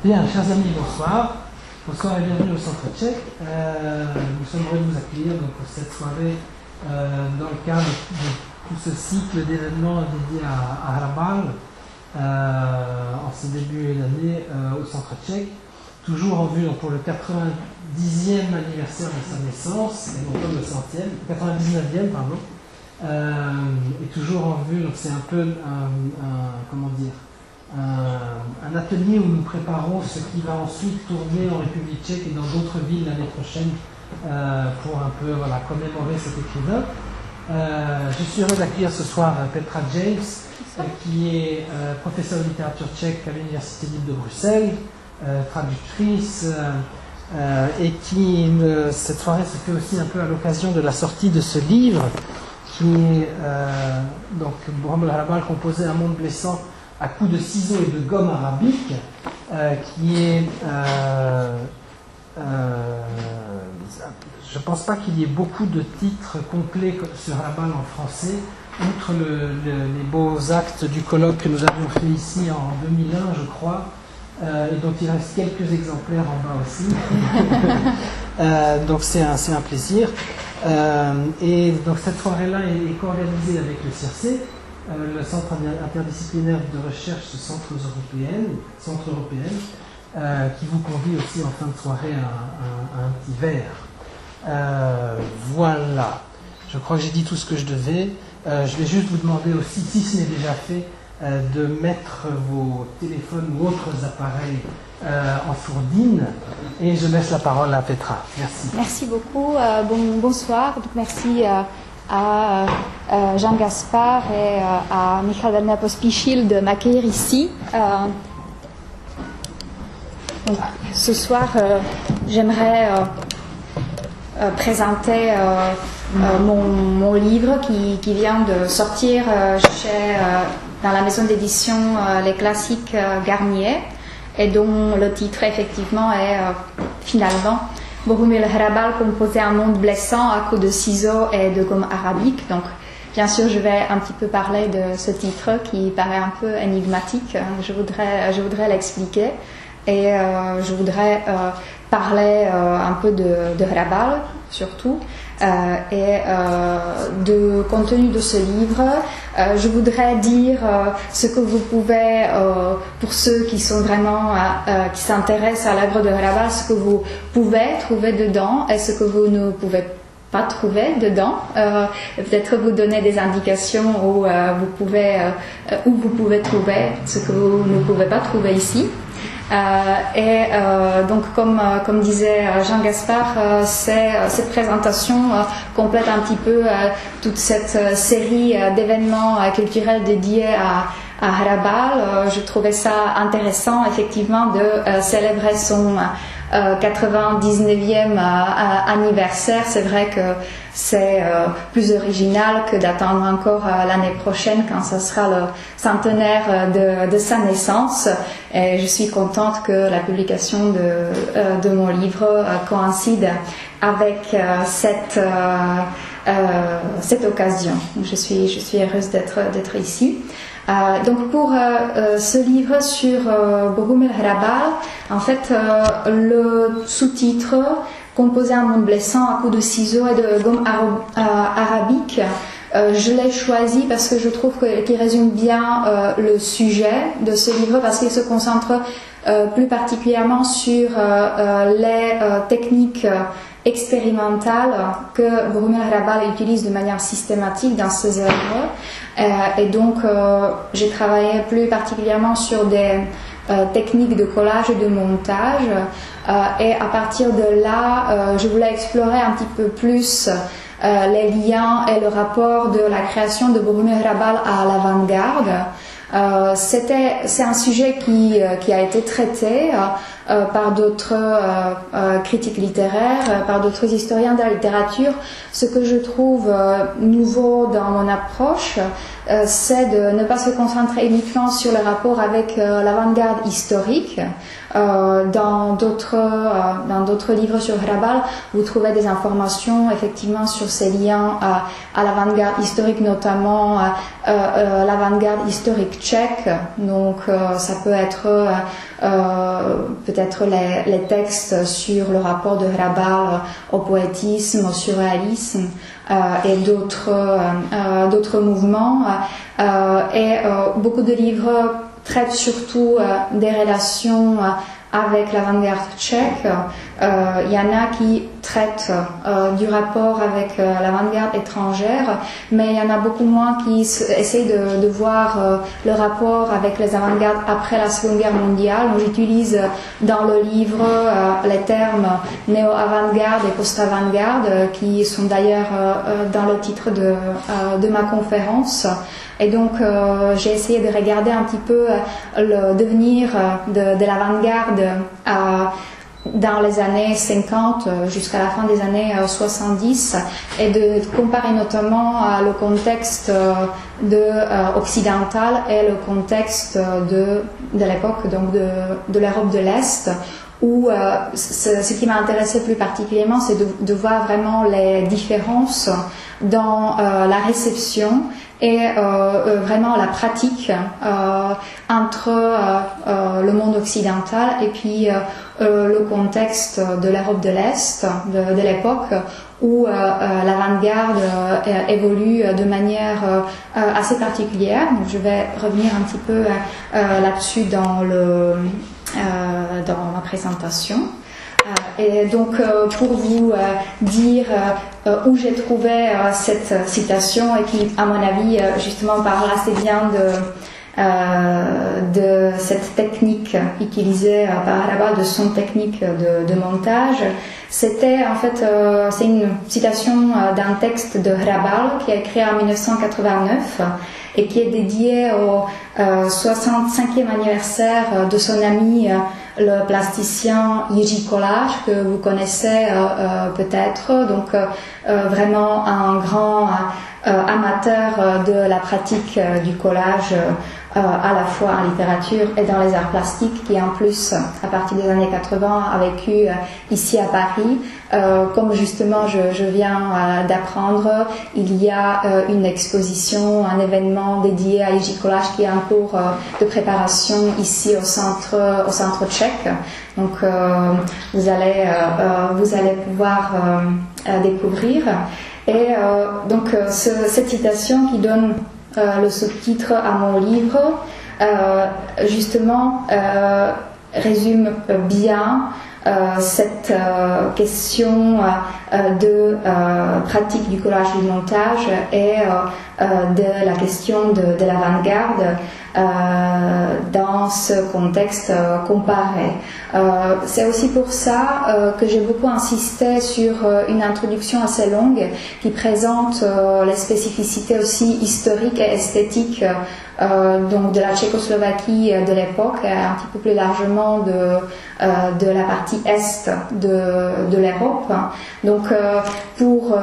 Bien, chers amis, bonsoir. Bonsoir et bienvenue au Centre Tchèque. Nous sommes heureux de vous accueillir donc, pour cette soirée dans le cadre de tout ce cycle d'événements dédiés à Hrabal en ce début d'année au Centre Tchèque. Toujours en vue donc, pour le 90e anniversaire de sa naissance, et non pas le 100e, 99e, pardon. Et toujours en vue, donc c'est un peu un atelier où nous préparons ce qui va ensuite tourner en République tchèque et dans d'autres villes l'année prochaine pour un peu commémorer cet écrivain. Je suis heureux d'accueillir ce soir Petra James, qui est professeure de littérature tchèque à l'Université libre de Bruxelles, traductrice, et qui, cette soirée se fait aussi un peu à l'occasion de la sortie de ce livre qui est donc Bohum Hrabal, composé un monde blessant à coups de ciseaux et de gomme arabique, qui est... je ne pense pas qu'il y ait beaucoup de titres complets sur Hrabal en français, outre les beaux actes du colloque que nous avions fait ici en 2001, je crois, et dont il reste quelques exemplaires en bas aussi. Donc c'est un plaisir. Et donc cette soirée-là est co-organisée avec le CIRC, le Centre interdisciplinaire de recherche Centre européen, qui vous convie aussi en fin de soirée à un petit verre. Voilà, je crois que j'ai dit tout ce que je devais. Je vais juste vous demander aussi, si ce n'est déjà fait, de mettre vos téléphones ou autres appareils en sourdine, et je laisse la parole à Petra. Merci. Merci beaucoup. Bonsoir. Donc, merci à Jean Gaspard et à Michal Verner-Pospíšil de m'accueillir ici. Ce soir, j'aimerais présenter mon livre qui vient de sortir dans la maison d'édition Les Classiques Garnier, et dont le titre effectivement est finalement Bohum Hrabal, composé un monde blessant à coups de ciseaux et de gomme arabique. Donc bien sûr je vais un petit peu parler de ce titre qui paraît un peu énigmatique. Je voudrais l'expliquer, et je voudrais parler un peu de Hrabal surtout, et de contenu de ce livre. Je voudrais dire ce que vous pouvez, pour ceux qui sont vraiment qui s'intéressent à l'œuvre de Hrabal, ce que vous pouvez trouver dedans et ce que vous ne pouvez pas trouver dedans. Peut-être vous donner des indications où vous pouvez trouver ce que vous ne pouvez pas trouver ici. Donc comme disait Jean Gaspard, cette présentation complète un petit peu toute cette série d'événements culturels dédiés à Hrabal. Je trouvais ça intéressant effectivement de célébrer son 99e anniversaire. C'est vrai que c'est plus original que d'attendre encore l'année prochaine quand ce sera le centenaire de sa naissance. Et je suis contente que la publication de mon livre coïncide avec cette occasion. Je suis heureuse d'être ici. Donc pour ce livre sur Bohum Hrabal, en fait le sous-titre composé un monde blessant à coups de ciseaux et de gomme arabique, je l'ai choisi parce que je trouve qu'il résume bien le sujet de ce livre, parce qu'il se concentre plus particulièrement sur les techniques expérimentales que Bohum Hrabal utilise de manière systématique dans ses œuvres. Et donc j'ai travaillé plus particulièrement sur des techniques de collage et de montage, et à partir de là je voulais explorer un petit peu plus les liens et le rapport de la création de Bohum Hrabal à l'avant-garde. C'est un sujet qui a été traité par d'autres critiques littéraires, par d'autres historiens de la littérature. Ce que je trouve nouveau dans mon approche, c'est de ne pas se concentrer uniquement sur le rapport avec l'avant-garde historique. Dans d'autres livres sur Hrabal, vous trouvez des informations effectivement sur ces liens à l'avant-garde historique, notamment l'avant-garde historique tchèque. Donc ça peut être peut-être les textes sur le rapport de Hrabal au poétisme, au surréalisme et d'autres mouvements. Et beaucoup de livres traitent surtout des relations avec l'avant-garde tchèque. Il y en a qui traitent du rapport avec l'avant-garde étrangère, mais il y en a beaucoup moins qui essayent de voir le rapport avec les avant-gardes après la Seconde Guerre mondiale. J'utilise dans le livre les termes néo-avant-garde et post-avant-garde, qui sont d'ailleurs dans le titre de ma conférence. Et donc, j'ai essayé de regarder un petit peu le devenir de l'avant-garde dans les années 50 jusqu'à la fin des années 70 et de comparer notamment le contexte occidental et le contexte de l'époque, donc de l'Europe de l'Est, où ce qui m'a intéressé plus particulièrement, c'est de voir vraiment les différences dans la réception et vraiment la pratique entre le monde occidental et puis le contexte de l'Europe de l'Est de l'époque, où l'avant-garde évolue de manière assez particulière. Donc, je vais revenir un petit peu là-dessus dans ma présentation. Et donc, pour vous dire où j'ai trouvé cette citation, et qui, à mon avis, justement parle assez bien de cette technique utilisée par Hrabal, de son technique de montage. C'était en fait, c'est une citation d'un texte de Hrabal qui a écrit en 1989 et qui est dédié au 65e anniversaire de son ami le plasticien Jiří Kolář, que vous connaissez peut-être, donc vraiment un grand amateur de la pratique du collage, à la fois en littérature et dans les arts plastiques, qui en plus, à partir des années 80, a vécu ici à Paris. Comme justement je viens d'apprendre, il y a une exposition, un événement dédié à Jiří Kolář qui est en cours de préparation ici au centre tchèque. Donc vous allez pouvoir découvrir. Et donc cette citation qui donne le sous-titre à mon livre, justement résume bien cette question de pratique du collage du montage et de la question de l'avant-garde dans ce contexte comparé. C'est aussi pour ça que j'ai beaucoup insisté sur une introduction assez longue qui présente les spécificités aussi historiques et esthétiques donc de la Tchécoslovaquie de l'époque, et un petit peu plus largement de la partie est de l'Europe. Donc pour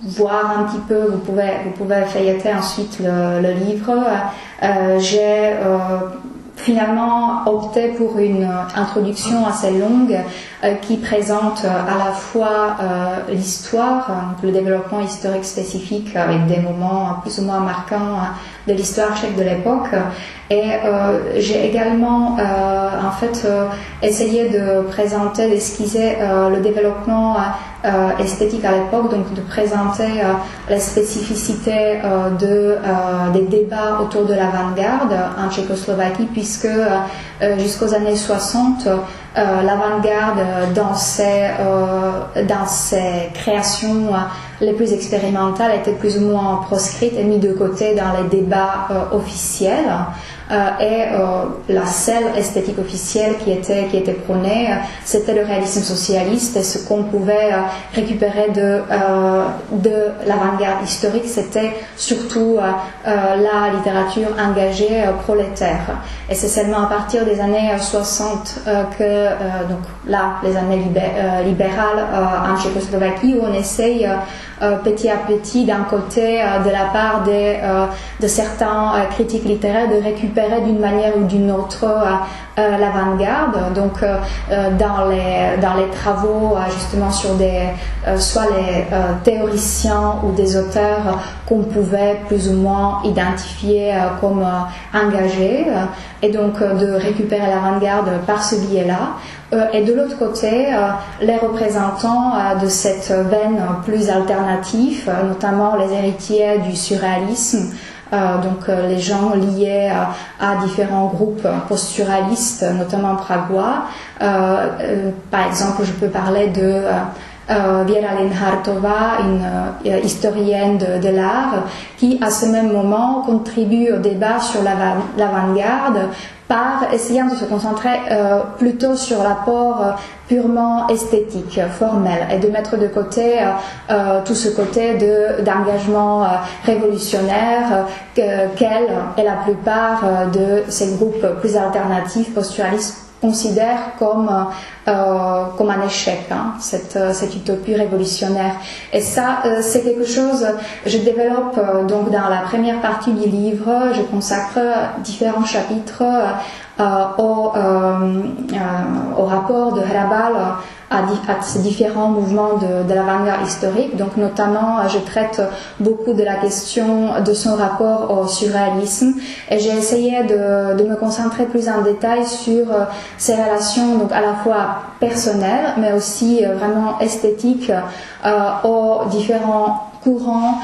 voir un petit peu, vous pouvez feuilleter ensuite le livre. J'ai finalement opté pour une introduction assez longue qui présente à la fois l'histoire, le développement historique spécifique avec des moments plus ou moins marquants de l'histoire tchèque de l'époque, et j'ai également en fait essayé de présenter, d'esquisser le développement esthétique à l'époque, donc de présenter les spécificités des débats autour de l'avant-garde en Tchécoslovaquie, puisque jusqu'aux années 60, l'avant-garde dans ses créations les plus expérimentales était plus ou moins proscrite et mise de côté dans les débats officiels. Et la seule esthétique officielle qui était prônée, c'était le réalisme socialiste, et ce qu'on pouvait récupérer de l'avant-garde historique, c'était surtout la littérature engagée prolétaire. Et c'est seulement à partir des années 60 que, donc là, les années libérales en Tchécoslovaquie, où on essaye petit à petit, d'un côté, de la part de certains critiques littéraires, de récupérer récupérer d'une manière ou d'une autre l'avant-garde. Donc dans les travaux justement sur soit les théoriciens ou des auteurs qu'on pouvait plus ou moins identifier comme engagés, et donc de récupérer l'avant-garde par ce biais-là. Et de l'autre côté, les représentants de cette veine plus alternative, notamment les héritiers du surréalisme, donc les gens liés à différents groupes post-surréalistes, notamment pragois. Par exemple, je peux parler de Věra Linhartová, une historienne de l'art, qui à ce même moment contribue au débat sur l'avant-garde par essayant de se concentrer plutôt sur l'apport purement esthétique, formel, et de mettre de côté tout ce côté d'engagement révolutionnaire qu'elle et la plupart de ces groupes plus alternatifs, post-surréalistes, considèrent comme un échec, cette utopie révolutionnaire. Et ça, c'est quelque chose, je développe donc dans la première partie du livre, je consacre différents chapitres au rapport de Hrabal à ces différents mouvements de l'avant-garde historique. Donc notamment, je traite beaucoup de la question de son rapport au surréalisme, et j'ai essayé de me concentrer plus en détail sur ses relations, donc à la fois personnelles, mais aussi vraiment esthétiques aux différents courant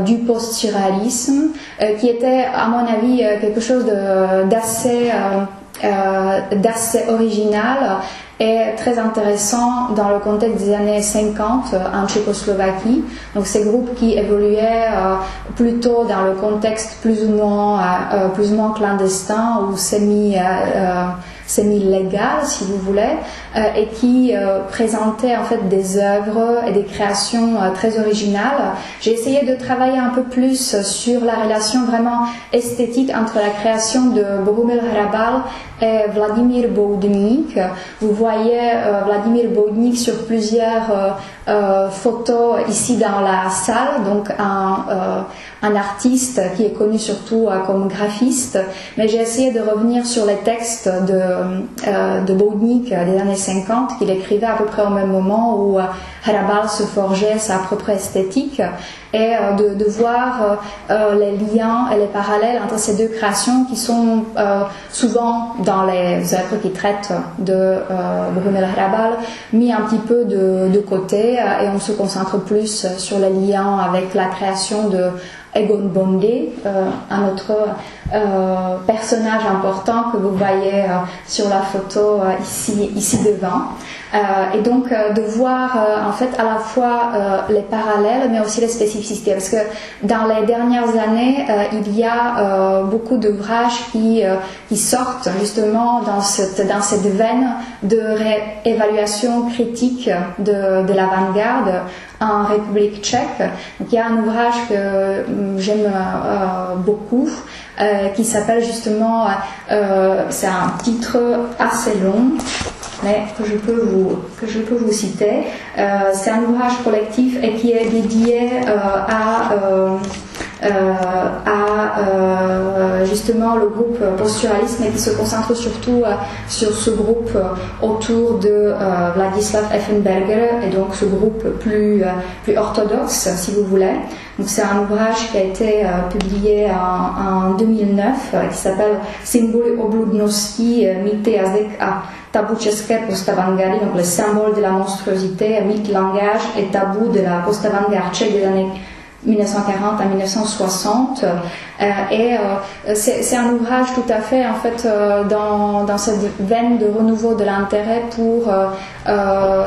du post-surréalisme, qui était à mon avis quelque chose d'assez original et très intéressant dans le contexte des années 50 en Tchécoslovaquie. Donc ces groupes qui évoluaient plutôt dans le contexte plus ou moins clandestin ou semi-légal, si vous voulez, et qui présentait en fait des œuvres et des créations très originales. J'ai essayé de travailler un peu plus sur la relation vraiment esthétique entre la création de Bohumil Hrabal et Vladimír Boudník. Vous voyez Vladimír Boudník sur plusieurs photos ici dans la salle, donc un artiste qui est connu surtout comme graphiste, mais j'ai essayé de revenir sur les textes de Boudník des années 50 qu'il écrivait à peu près au même moment où Hrabal se forgeait sa propre esthétique, et de voir les liens et les parallèles entre ces deux créations qui sont souvent dans les œuvres qui traitent de Bohumil Hrabal mis un petit peu de côté, et on se concentre plus sur les liens avec la création de Egon Bonde, un autre personnage important que vous voyez sur la photo ici devant. Et donc de voir en fait à la fois les parallèles mais aussi les spécificités, parce que dans les dernières années il y a beaucoup d'ouvrages qui sortent justement dans cette veine de réévaluation critique de l'avant-garde en République tchèque. Donc il y a un ouvrage que j'aime beaucoup qui s'appelle justement, c'est un titre assez long, mais que je peux vous citer. C'est un ouvrage collectif et qui est dédié à justement le groupe post-surréaliste, mais qui se concentre surtout sur ce groupe autour de Vladislav Effenberger, et donc ce groupe plus orthodoxe, si vous voulez. Donc c'est un ouvrage qui a été publié en 2009, qui s'appelle Symboly obludnosti, mýty, jazyk a tabu české post-avantgardy, donc le symbole de la monstruosité, mythe, langage et tabou de la post-avantgarde tchèque des années 1940 à 1960, et c'est un ouvrage tout à fait en fait dans cette veine de renouveau de l'intérêt pour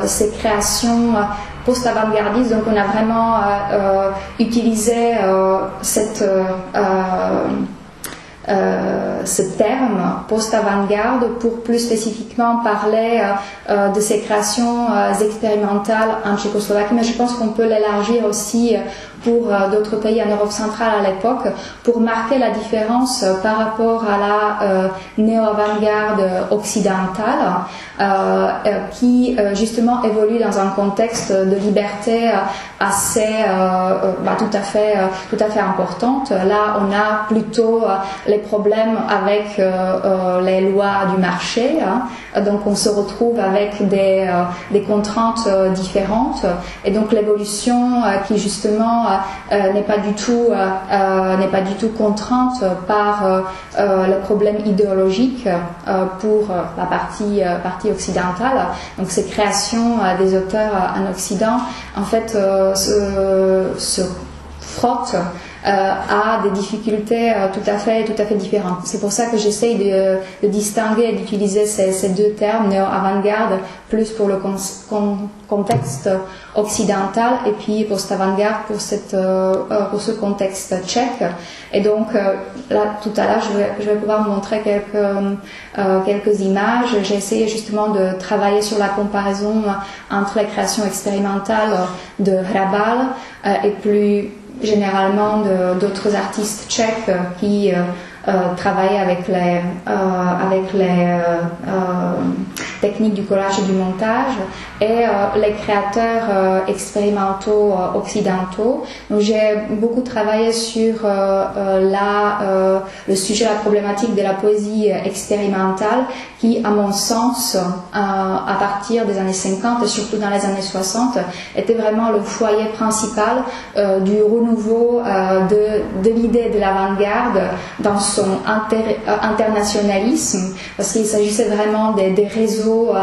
ces créations post-avant-gardistes. Donc on a vraiment utilisé ce terme post-avant-garde pour plus spécifiquement parler de ces créations expérimentales en Tchécoslovaquie, mais je pense qu'on peut l'élargir aussi pour d'autres pays en Europe centrale à l'époque, pour marquer la différence par rapport à la néo-avant-garde occidentale, qui justement évolue dans un contexte de liberté assez tout à fait importante. Là, on a plutôt les problèmes avec les lois du marché, donc on se retrouve avec des contraintes différentes, et donc l'évolution qui justement n'est pas du tout contrainte par les problèmes idéologiques pour la partie occidentale. Donc ces créations des auteurs en Occident en fait se frottent à des difficultés tout à fait différentes. C'est pour ça que j'essaye de distinguer et d'utiliser ces deux termes, néo-avant-garde, plus pour le contexte occidental, et puis post-avant-garde pour ce contexte tchèque. Et donc là, tout à l'heure, je vais pouvoir vous montrer quelques images. J'ai essayé justement de travailler sur la comparaison entre les créations expérimentales de Hrabal et plus généralement d'autres artistes tchèques qui travaillaient avec les techniques du collage et du montage, et les créateurs expérimentaux occidentaux. Donc j'ai beaucoup travaillé sur le sujet, la problématique de la poésie expérimentale, qui, à mon sens, à partir des années 50 et surtout dans les années 60, était vraiment le foyer principal du renouveau de l'idée de l'avant-garde dans son internationalisme, parce qu'il s'agissait vraiment des réseaux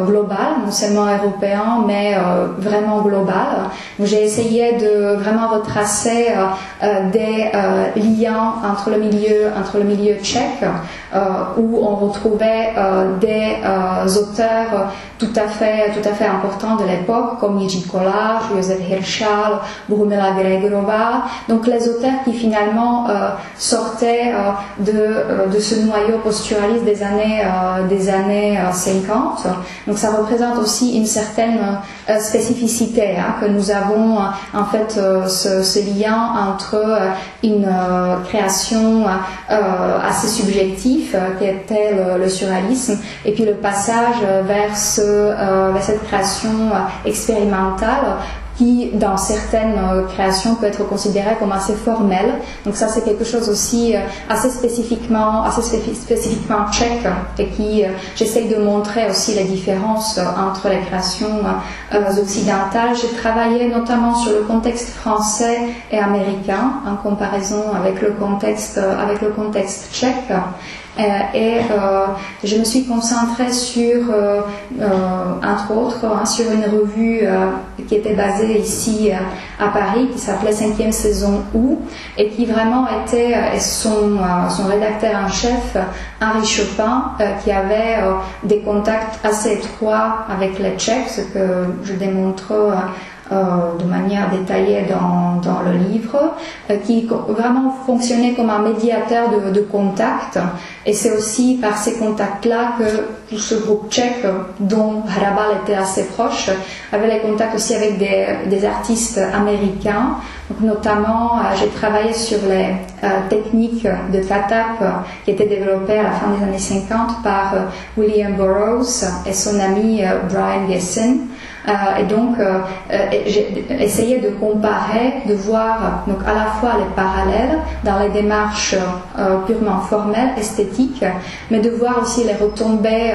globaux, non seulement européens, mais vraiment global. J'ai essayé de vraiment retracer des liens entre le milieu tchèque, où on retrouvait des auteurs tout à fait importants de l'époque, comme Jiří Kolář, Josef Hiršál, Bohumila Gregorova. Donc les auteurs qui finalement sortaient de ce noyau posturaliste des années 50. Donc ça représente aussi une certaine spécificité, que nous avons en fait ce lien entre une création assez subjective qui était le surréalisme, et puis le passage vers cette création expérimentale qui, dans certaines créations, peut être considérée comme assez formelle. Donc ça, c'est quelque chose aussi assez spécifiquement tchèque, et qui j'essaye de montrer aussi les différences entre les créations occidentales. J'ai travaillé notamment sur le contexte français et américain, en comparaison avec le contexte tchèque. Et je me suis concentrée sur, entre autres, sur une revue qui était basée ici à Paris, qui s'appelait 5e saison Où, et qui vraiment était, et son rédacteur en chef, Henri Chopin, qui avait des contacts assez étroits avec les Tchèques, ce que je démontre de manière détaillée dans le livre, qui vraiment fonctionnait comme un médiateur de contact. Et c'est aussi par ces contacts-là que ce groupe tchèque, dont Hrabal était assez proche, avait les contacts aussi avec des artistes américains. Donc, notamment, j'ai travaillé sur les techniques de tatap qui étaient développées à la fin des années 50 par William Burroughs et son ami Brian Gessen. Et donc, j'ai essayé de comparer, de voir donc à la fois les parallèles dans les démarches purement formelles, esthétiques, mais de voir aussi les retombées,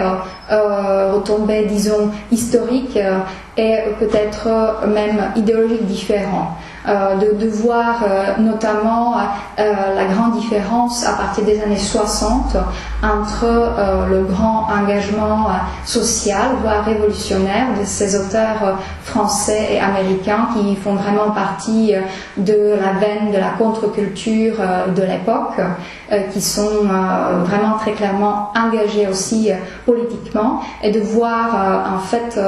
disons, historiques et peut-être même idéologiques différents. De voir notamment la grande différence à partir des années 60 entre le grand engagement social, voire révolutionnaire, de ces auteurs français et américains qui font vraiment partie de la veine de la contre-culture de l'époque, qui sont vraiment très clairement engagés aussi politiquement, et de voir en fait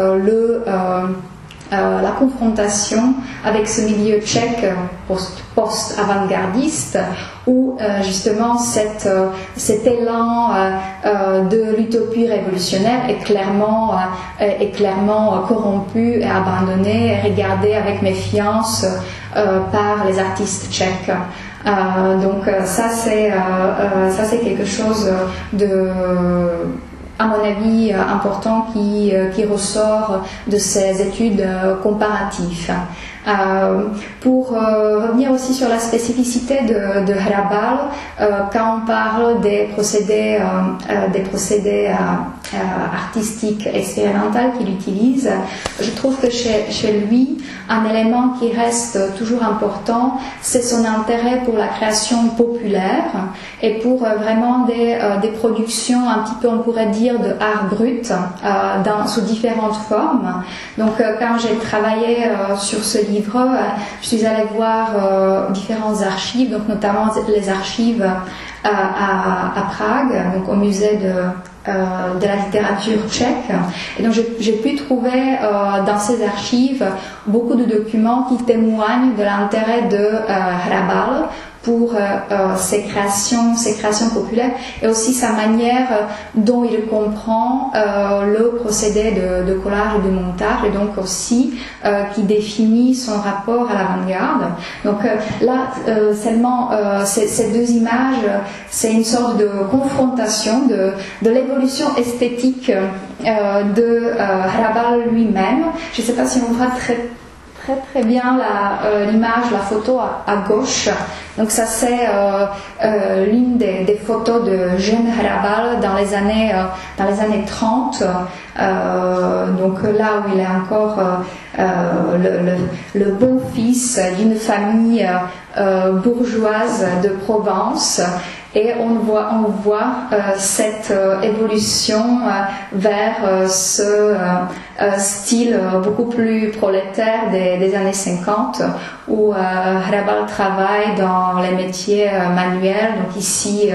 la confrontation avec ce milieu tchèque post-avant-gardiste où justement cet élan de l'utopie révolutionnaire est clairement corrompu et abandonné et regardé avec méfiance par les artistes tchèques. Donc ça c'est quelque chose à mon avis important qui ressort de ces études comparatives. Pour revenir aussi sur la spécificité de Hrabal, quand on parle des procédés artistiques expérimentaux qu'il utilise, je trouve que chez lui, un élément qui reste toujours important, c'est son intérêt pour la création populaire et pour vraiment des productions un petit peu, on pourrait dire, de art brut sous différentes formes. Donc quand j'ai travaillé sur ce livre, je suis allée voir différentes archives, donc notamment les archives à Prague, donc au musée de la littérature tchèque. Et donc j'ai pu trouver dans ces archives beaucoup de documents qui témoignent de l'intérêt de Hrabal pour ses créations populaires et aussi sa manière dont il comprend le procédé de collage et de montage et donc aussi qui définit son rapport à l'avant-garde. Donc là, seulement ces deux images, c'est une sorte de confrontation de l'évolution esthétique de Hrabal lui-même. Je ne sais pas si on voit très bien l'image, la photo à gauche. Donc ça c'est l'une des photos de jeune Hrabal dans les années 30. Donc là où il est encore le bon fils d'une famille bourgeoise de Provence. Et on voit cette évolution vers ce style beaucoup plus prolétaire des années 50 où Hrabal travaille dans les métiers manuels. Donc ici,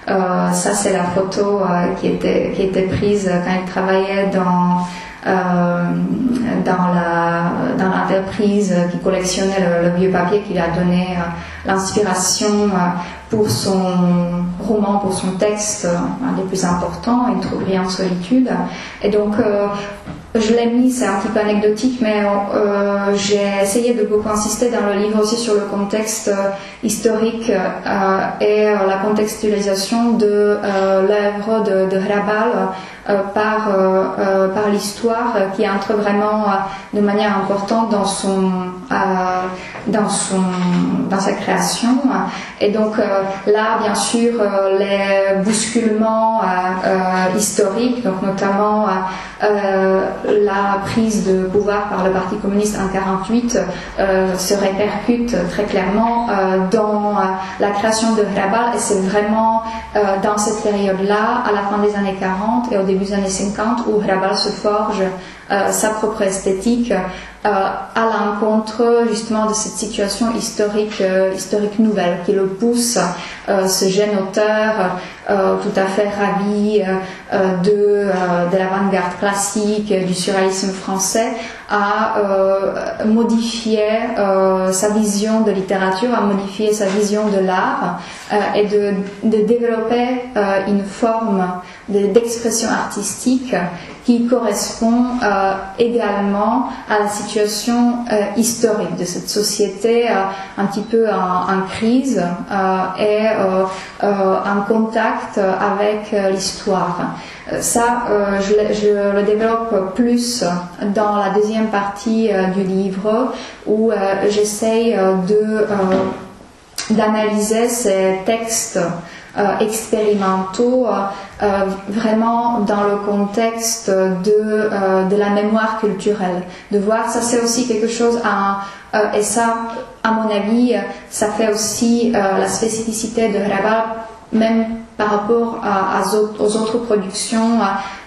ça c'est la photo qui était prise quand il travaillait dans l'entreprise qui collectionnait le vieux papier qui lui a donné l'inspiration pour son roman, pour son texte, un des plus importants, Une trouperie en solitude. Et donc, je l'ai mis, c'est un petit peu anecdotique, mais j'ai essayé de beaucoup insister dans le livre aussi sur le contexte historique et la contextualisation de l'œuvre de Hrabal par l'histoire qui entre vraiment de manière importante dans sa création. Et donc là, bien sûr, les bousculements historiques, donc notamment la prise de pouvoir par le Parti communiste en 1948 se répercute très clairement dans la création de Hrabal, et c'est vraiment dans cette période-là, à la fin des années 40 et au début des années 50, où Hrabal se forge sa propre esthétique à l'encontre justement de cette situation historique nouvelle qui le pousse, ce jeune auteur tout à fait ravi de l'avant-garde classique, du surréalisme français, à modifier sa vision de littérature, à modifier sa vision de l'art et de développer une forme d'expression artistique qui correspond également à la situation historique de cette société un petit peu en crise et en contact avec l'histoire. Ça, je le développe plus dans la deuxième partie du livre où j'essaye d'analyser ces textes expérimentaux vraiment dans le contexte de la mémoire culturelle. De voir, ça c'est aussi quelque chose, et ça, à mon avis, ça fait aussi la spécificité de Hrabal, même par rapport aux autres productions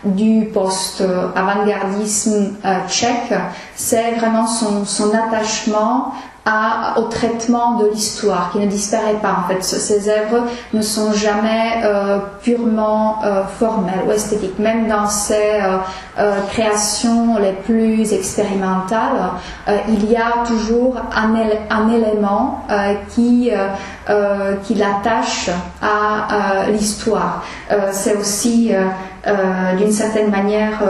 du post-avant-gardisme tchèque, c'est vraiment son attachement au traitement de l'histoire, qui ne disparaît pas. En fait, ces œuvres ne sont jamais purement formelles ou esthétiques. Même dans ses créations les plus expérimentales, il y a toujours un élément qui l'attache à l'histoire. C'est aussi, d'une certaine manière,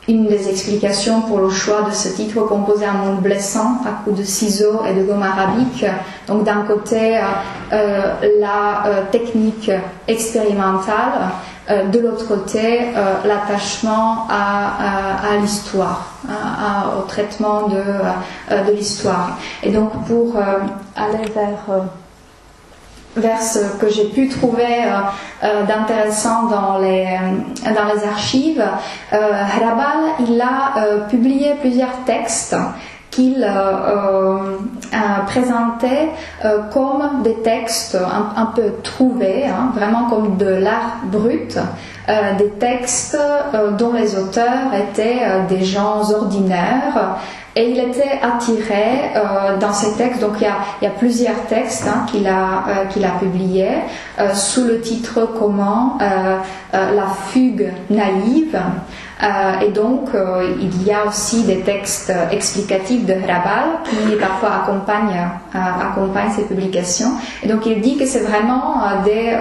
une des explications pour le choix de ce titre, composé un monde blessant à coups de ciseaux et de gomme arabique. Donc d'un côté la technique expérimentale, de l'autre côté l'attachement à l'histoire, au traitement de l'histoire. Et donc pour aller vers ce que j'ai pu trouver d'intéressant dans les archives, Hrabal, il a publié plusieurs textes qu'il présentait comme des textes un peu trouvés, vraiment comme de l'art brut, des textes dont les auteurs étaient des gens ordinaires. Et il était attiré dans ces textes, donc il y a plusieurs textes qu'il a publiés sous le titre commun La fugue naïve. Et donc il y a aussi des textes explicatifs de Hrabal qui parfois accompagnent ces publications. Et donc il dit que c'est vraiment des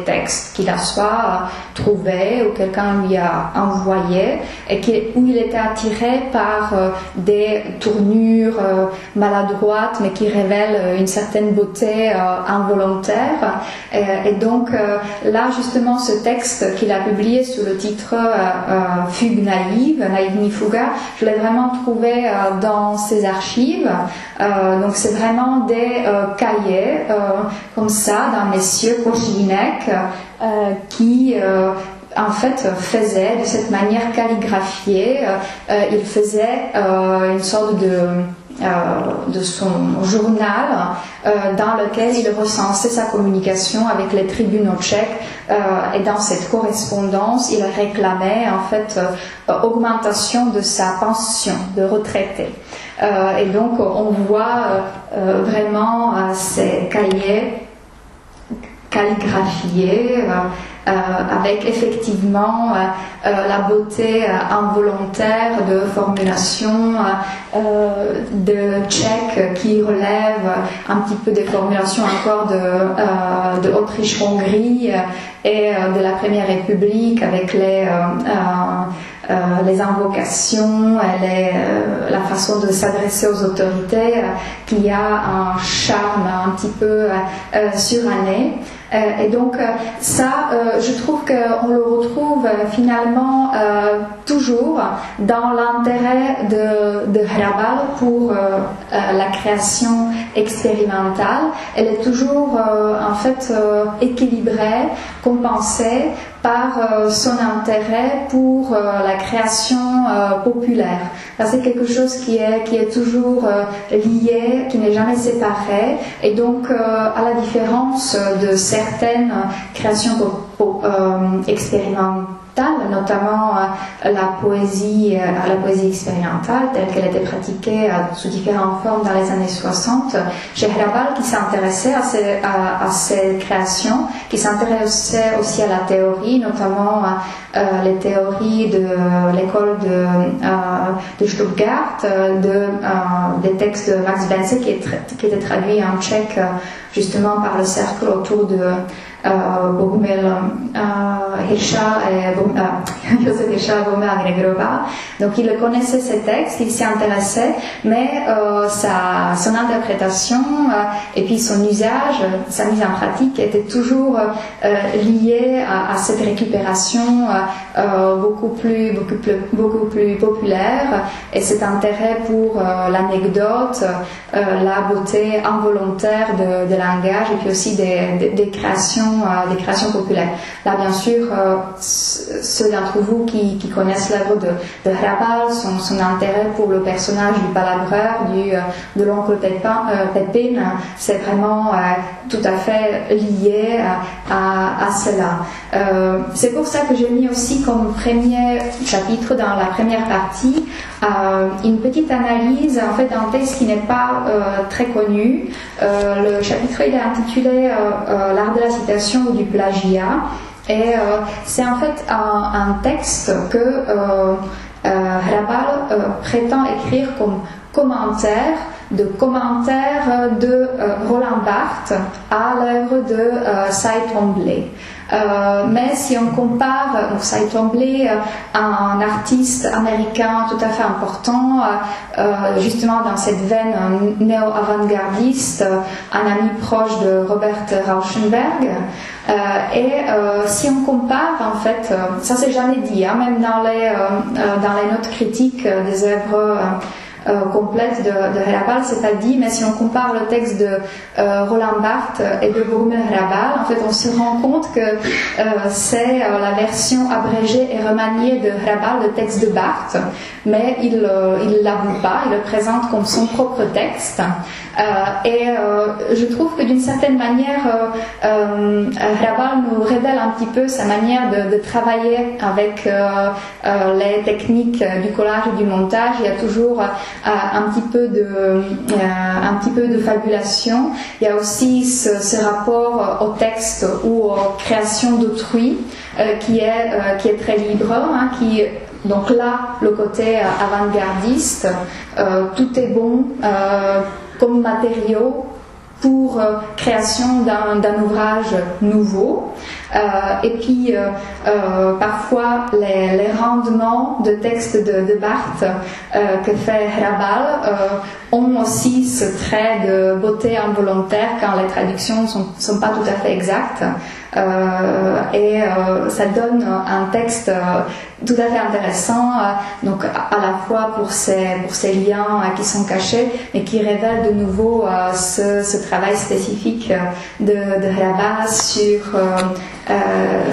textes qu'il a soit trouvé ou quelqu'un lui a envoyé et où il était attiré par des tournures maladroites mais qui révèlent une certaine beauté involontaire. Et donc là justement ce texte qu'il a publié sous le titre Fugue naïve, Naivni Fuga, je l'ai vraiment trouvé dans ses archives. Donc c'est vraiment des cahiers comme ça d'un monsieur Kojinek qui en fait faisait de cette manière calligraphiée, il faisait une sorte de son journal dans lequel il recensait sa communication avec les tribunaux tchèques, et dans cette correspondance il réclamait en fait augmentation de sa pension de retraité. Et donc on voit vraiment ces cahiers calligraphiés avec effectivement la beauté involontaire de formulation de tchèque qui relève un petit peu des formulations encore de Autriche-Hongrie et de la Première République avec les invocations, la façon de s'adresser aux autorités qui a un charme un petit peu suranné. Et donc ça, je trouve qu'on le retrouve finalement toujours dans l'intérêt de Hrabal pour la création expérimentale. Elle est toujours en fait équilibrée, compensée par son intérêt pour la création populaire. C'est quelque chose qui est toujours lié, qui n'est jamais séparé, et donc à la différence de certaines créations expérimentales, notamment la poésie expérimentale telle qu'elle était pratiquée sous différentes formes dans les années 60, chez Hrabal qui s'intéressait à ces créations, qui s'intéressait aussi à la théorie, notamment les théories de l'école de Stuttgart, des textes de Max Bense qui étaient traduits en tchèque justement par le cercle autour de Bohumil Hirscha et Josef Hirscha et Bohumila Gregorova. Donc il connaissait ces textes, il s'y intéressait, mais son interprétation et puis son usage, sa mise en pratique était toujours liée à cette récupération beaucoup plus populaire, et cet intérêt pour l'anecdote, la beauté involontaire de langage, et puis aussi des créations populaires. Là, bien sûr, ce ceux d'entre vous qui connaissent l'œuvre de Hrabal, son intérêt pour le personnage du palabreur, de l'oncle Pépin, c'est vraiment tout à fait lié à cela. C'est pour ça que j'ai mis aussi comme premier chapitre dans la première partie une petite analyse en fait d'un texte qui n'est pas très connu. Le chapitre il est intitulé l'art de la citation ou du plagiat, et c'est en fait un texte que Hrabal prétend écrire comme commentaire de Roland Barthes à l'œuvre de Cy Twombly. Mais si on compare Cy Twombly, un artiste américain tout à fait important, justement dans cette veine néo-avant-gardiste, un ami proche de Robert Rauschenberg, et si on compare, en fait, ça c'est jamais dit, hein, même dans les notes critiques des œuvres complète de Hrabal, c'est pas dit, mais si on compare le texte de Roland Barthes et de Bohumil Hrabal, en fait, on se rend compte que c'est la version abrégée et remaniée de Hrabal, le texte de Barthes, mais il l'avoue pas, il le présente comme son propre texte. Et je trouve que d'une certaine manière, Hrabal nous révèle un petit peu sa manière de travailler avec les techniques du collage et du montage. Il y a toujours un petit peu de fabulation. Il y a aussi ce rapport au texte ou aux créations d'autrui qui est très libre, hein, donc là, le côté avant-gardiste, tout est bon comme matériau pour création d'un ouvrage nouveau. Et puis parfois les rendements de textes de Barthes que fait Hrabal ont aussi ce trait de beauté involontaire quand les traductions sont pas tout à fait exactes. Et ça donne un texte tout à fait intéressant, donc à la fois pour ces liens qui sont cachés, mais qui révèlent de nouveau ce travail spécifique de Hrabal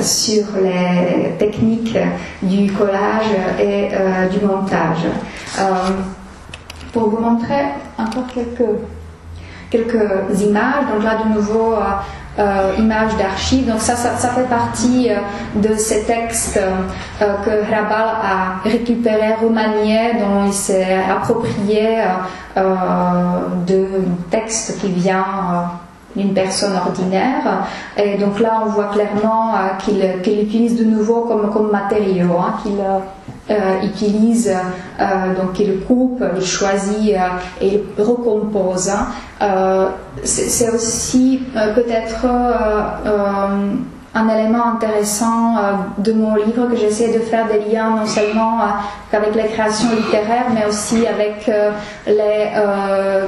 sur les techniques du collage et du montage. Pour vous montrer encore quelques images, donc là de nouveau images d'archives, donc ça fait partie de ces textes que Hrabal a récupérés, remaniés, dont il s'est approprié de textes qui vient d'une personne ordinaire, et donc là on voit clairement qu'il utilise de nouveau comme matériau, hein, qu'il utilise, donc il coupe, il choisit et il recompose. Hein. C'est aussi peut-être un élément intéressant de mon livre, que j'essaie de faire des liens non seulement avec les créations littéraires, mais aussi avec les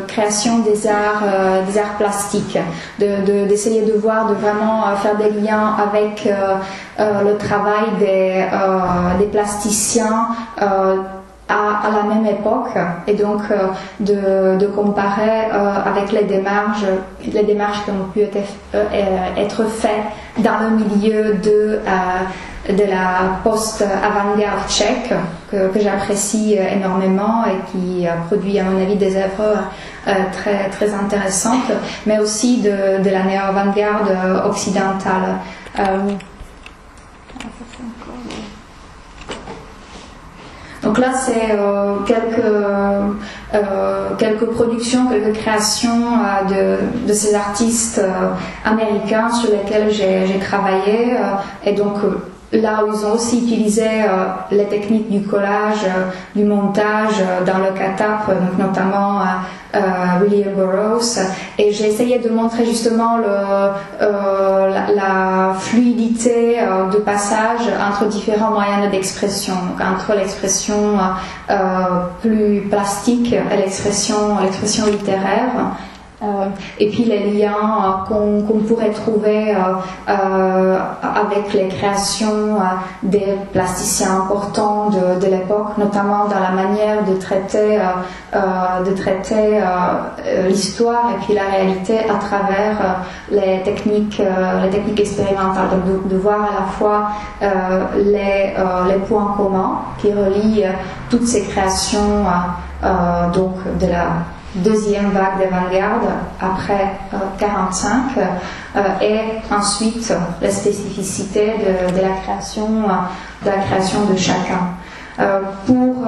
créations des arts plastiques, d'essayer de voir, de vraiment faire des liens avec le travail des plasticiens à la même époque, et donc de comparer avec les démarches qui ont pu être faites dans le milieu de la post-avant-garde tchèque, que j'apprécie énormément et qui produit à mon avis des œuvres très, très intéressantes, mais aussi de la néo-avant-garde occidentale. Donc là, c'est quelques productions, quelques créations de ces artistes américains sur lesquels j'ai travaillé. Et donc là où ils ont aussi utilisé les techniques du collage, du montage dans le catap, donc notamment William Burroughs, et j'ai essayé de montrer justement la fluidité de passage entre différents moyens d'expression, donc entre l'expression plus plastique et l'expression littéraire. et puis les liens qu'on pourrait trouver avec les créations des plasticiens importants de l'époque, notamment dans la manière de traiter l'histoire et puis la réalité à travers les techniques expérimentales. Donc de voir à la fois les points communs qui relient toutes ces créations donc de la deuxième vague d'avant-garde après 45 et ensuite la spécificité de la création de chacun. Pour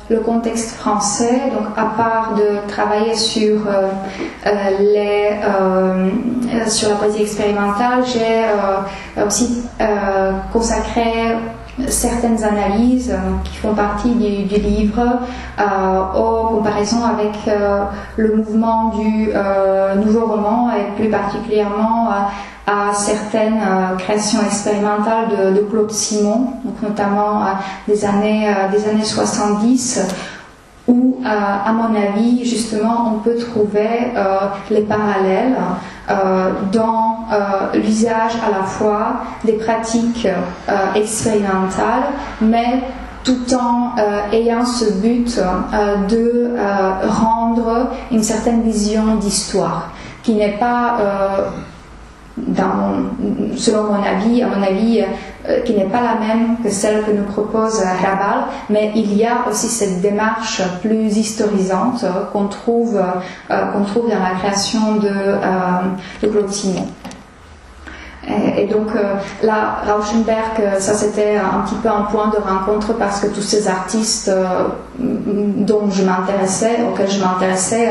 le contexte français, donc à part de travailler sur la poésie expérimentale, j'ai aussi consacré certaines analyses qui font partie du livre en comparaison avec le mouvement du nouveau roman et plus particulièrement à certaines créations expérimentales de Claude Simon, donc notamment des années 70, où, à mon avis, justement, on peut trouver les parallèles dans l'usage à la fois des pratiques expérimentales, mais tout en ayant ce but de rendre une certaine vision d'histoire, qui n'est pas, selon mon avis, qui n'est pas la même que celle que nous propose Hrabal, mais il y a aussi cette démarche plus historisante qu'on trouve dans la création de Claude Simon. Et donc là, Rauschenberg, ça c'était un petit peu un point de rencontre parce que tous ces artistes auxquels je m'intéressais,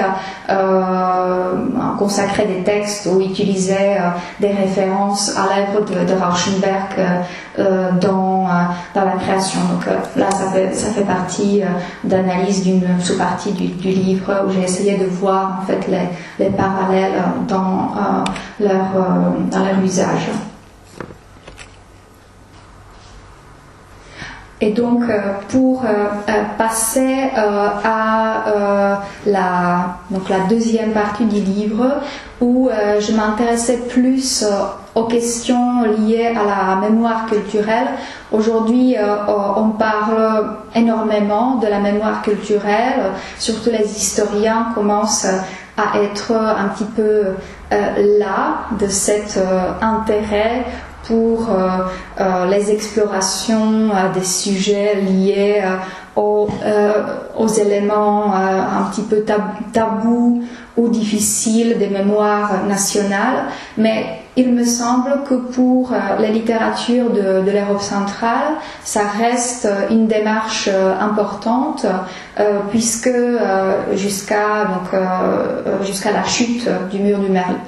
consacraient des textes ou utilisaient des références à l'œuvre de Rauschenberg dans la création. Donc là, ça fait partie d'analyse d'une sous-partie du livre où j'ai essayé de voir en fait les parallèles dans leur usage. Et donc, pour passer à la deuxième partie du livre, où je m'intéressais plus aux questions liées à la mémoire culturelle. Aujourd'hui, on parle énormément de la mémoire culturelle, surtout les historiens commencent à être un petit peu là de cet intérêt pour les explorations des sujets liés aux éléments un petit peu tabous ou difficiles des mémoires nationales, mais il me semble que pour la littérature de l'Europe centrale, ça reste une démarche importante puisque jusqu'à la chute du mur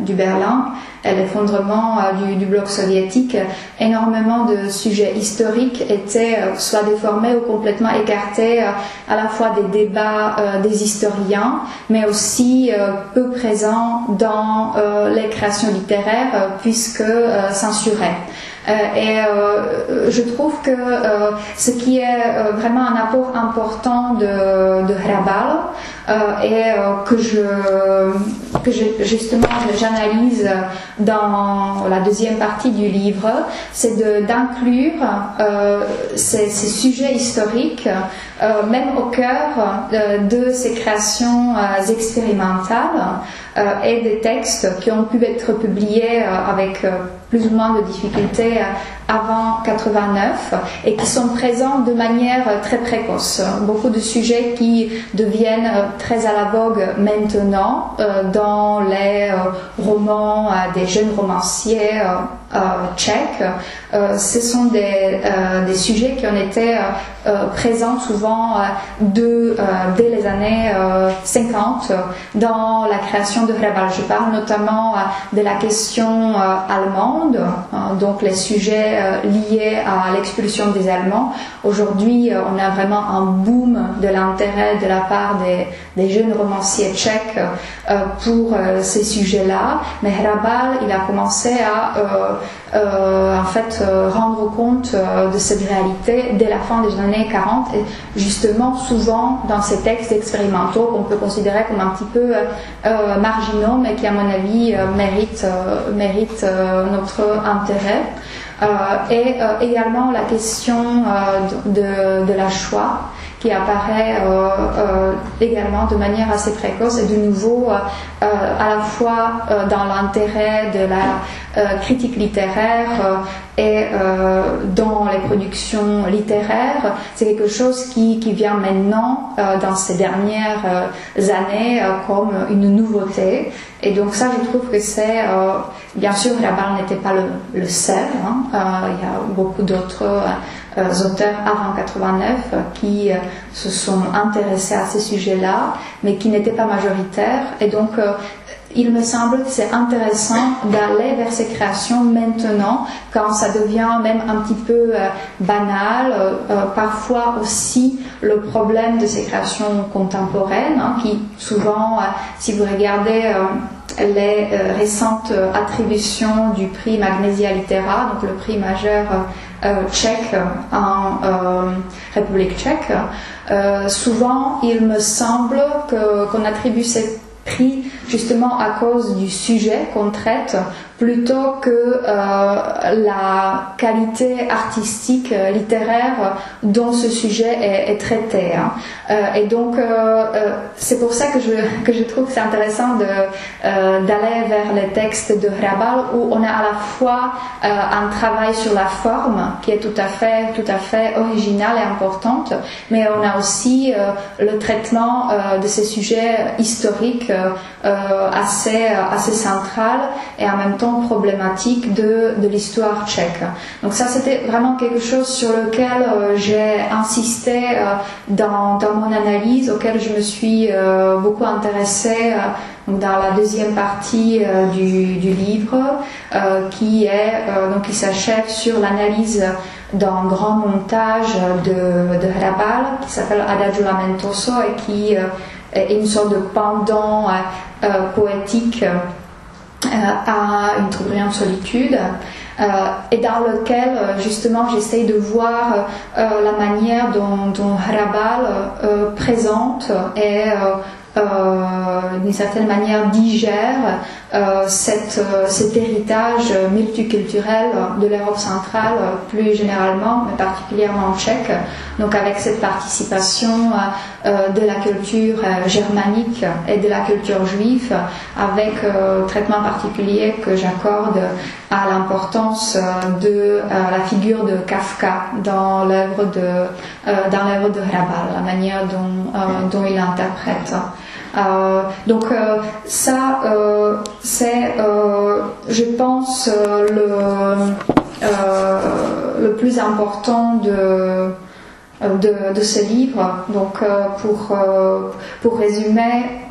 du Berlin et l'effondrement du bloc soviétique, énormément de sujets historiques étaient soit déformés ou complètement écartés à la fois des débats des historiens, mais aussi peu présents dans les créations littéraires puisque censurées. Et je trouve que ce qui est vraiment un apport important de Hrabal et que justement j'analyse dans la deuxième partie du livre, c'est d'inclure ces sujets historiques même au cœur de ces créations expérimentales et des textes qui ont pu être publiés avec plus ou moins de difficultés avant 89 et qui sont présents de manière très précoce. Beaucoup de sujets qui deviennent très à la vogue maintenant dans les romans des jeunes romanciers tchèques. Ce sont des sujets qui ont été présents souvent dès les années 50 dans la création de Hrabal. Je parle notamment de la question allemande, donc les sujets liés à l'expulsion des Allemands. Aujourd'hui, on a vraiment un boom de l'intérêt de la part des jeunes romanciers tchèques pour ces sujets-là. Mais Hrabal, il a commencé à en fait rendre compte de cette réalité dès la fin des années 40 et justement souvent dans ces textes expérimentaux qu'on peut considérer comme un petit peu marginaux mais qui à mon avis méritent notre intérêt. Et également la question de la Shoah qui apparaît également de manière assez précoce et de nouveau à la fois dans l'intérêt de la critique littéraire et dans les productions littéraires. C'est quelque chose qui vient maintenant dans ces dernières années comme une nouveauté. Et donc ça, je trouve que c'est... bien sûr, Hrabal n'était pas le seul. Il y a beaucoup d'autres auteurs avant 89 qui se sont intéressés à ces sujets-là, mais qui n'étaient pas majoritaires. Et donc, il me semble que c'est intéressant d'aller vers ces créations maintenant, quand ça devient même un petit peu banal. Parfois aussi, le problème de ces créations contemporaines, qui souvent, si vous regardez les récentes attributions du prix Magnesia Litera, donc le prix majeur tchèque en République tchèque, souvent il me semble qu'on attribue ces prix justement à cause du sujet qu'on traite plutôt que la qualité artistique, littéraire dont ce sujet est traité. Et donc, c'est pour ça que je trouve que c'est intéressant d'aller vers les textes de Hrabal où on a à la fois un travail sur la forme qui est tout à fait original et importante, mais on a aussi le traitement de ces sujets historiques assez central et en même temps problématique de l'histoire tchèque. Donc ça, c'était vraiment quelque chose sur lequel j'ai insisté dans mon analyse, auquel je me suis beaucoup intéressée dans la deuxième partie du livre, qui s'achève sur l'analyse d'un grand montage de Hrabal qui s'appelle Adagio Lamentoso et qui est une sorte de pendant poétique à une trop brillante solitude, et dans lequel justement j'essaye de voir la manière dont Hrabal présente et d'une certaine manière digère cet héritage multiculturel de l'Europe centrale plus généralement, mais particulièrement tchèque, donc avec cette participation de la culture germanique et de la culture juive, avec traitement particulier que j'accorde à l'importance de la figure de Kafka dans l'œuvre de Hrabal, la manière dont il l'interprète. Donc ça c'est je pense le plus important de ce livre. Donc pour résumer,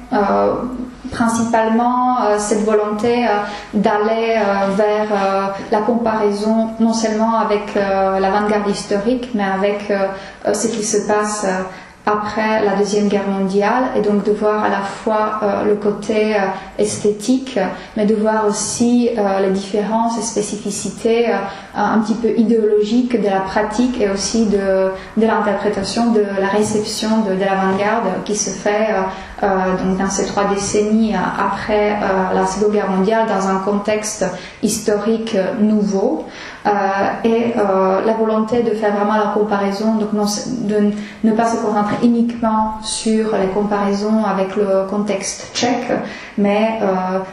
principalement cette volonté d'aller vers la comparaison non seulement avec l'avant-garde historique mais avec ce qui se passe après la Deuxième Guerre mondiale, et donc de voir à la fois le côté esthétique, mais de voir aussi les différences et spécificités un petit peu idéologiques de la pratique et aussi de l'interprétation, de la réception de l'avant-garde qui se fait donc dans ces 3 décennies après la Seconde Guerre mondiale dans un contexte historique nouveau. Et la volonté de faire vraiment la comparaison, donc de ne pas se concentrer uniquement sur les comparaisons avec le contexte tchèque, mais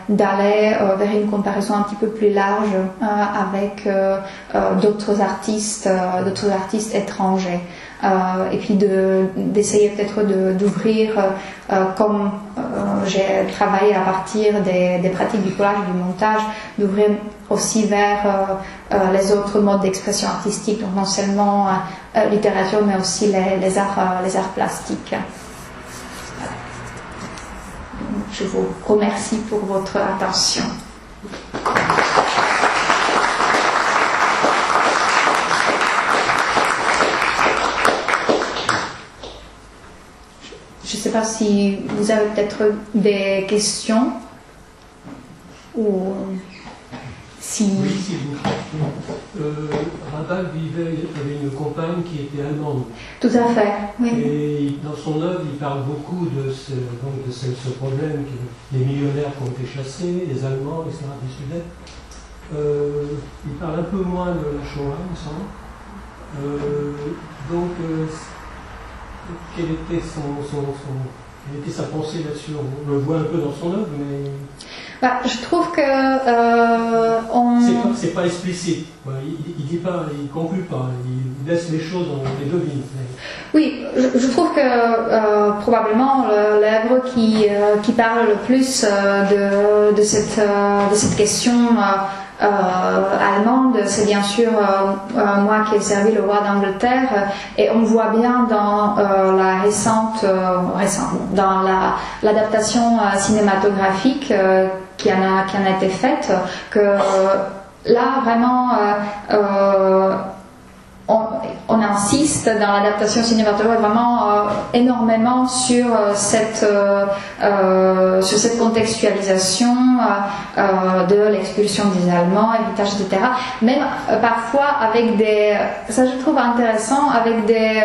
d'aller vers une comparaison un petit peu plus large avec d'autres artistes étrangers. Et puis d'essayer peut-être d'ouvrir, comme j'ai travaillé à partir des pratiques du collage et du montage, d'ouvrir aussi vers les autres modes d'expression artistique, donc non seulement littérature mais aussi les arts plastiques. Je vous remercie pour votre attention. Je ne sais pas si vous avez peut-être des questions ou si... Oui, s'il vous plaît. Rabal avait une compagne qui était allemande. Tout à fait, oui. Et dans son œuvre, il parle beaucoup de ce problème des millionnaires qui ont été chassés, des Allemands, etc., des Sudètes. Il parle un peu moins de la Shoah, il me semble. Quelle était sa pensée là-dessus? On le voit un peu dans son œuvre, mais... je trouve que... C'est pas explicite. Il dit pas, il conclut pas, il laisse les choses, on les devine. Oui, je trouve que probablement l'œuvre qui parle le plus de cette question allemande, c'est bien sûr Moi qui ai servi le roi d'Angleterre, et on voit bien dans dans l'adaptation cinématographique qui en a été faite, que là vraiment on insiste dans l'adaptation cinématographique vraiment énormément sur cette contextualisation de l'expulsion des Allemands, héritage, etc. Même parfois avec ça je trouve intéressant, avec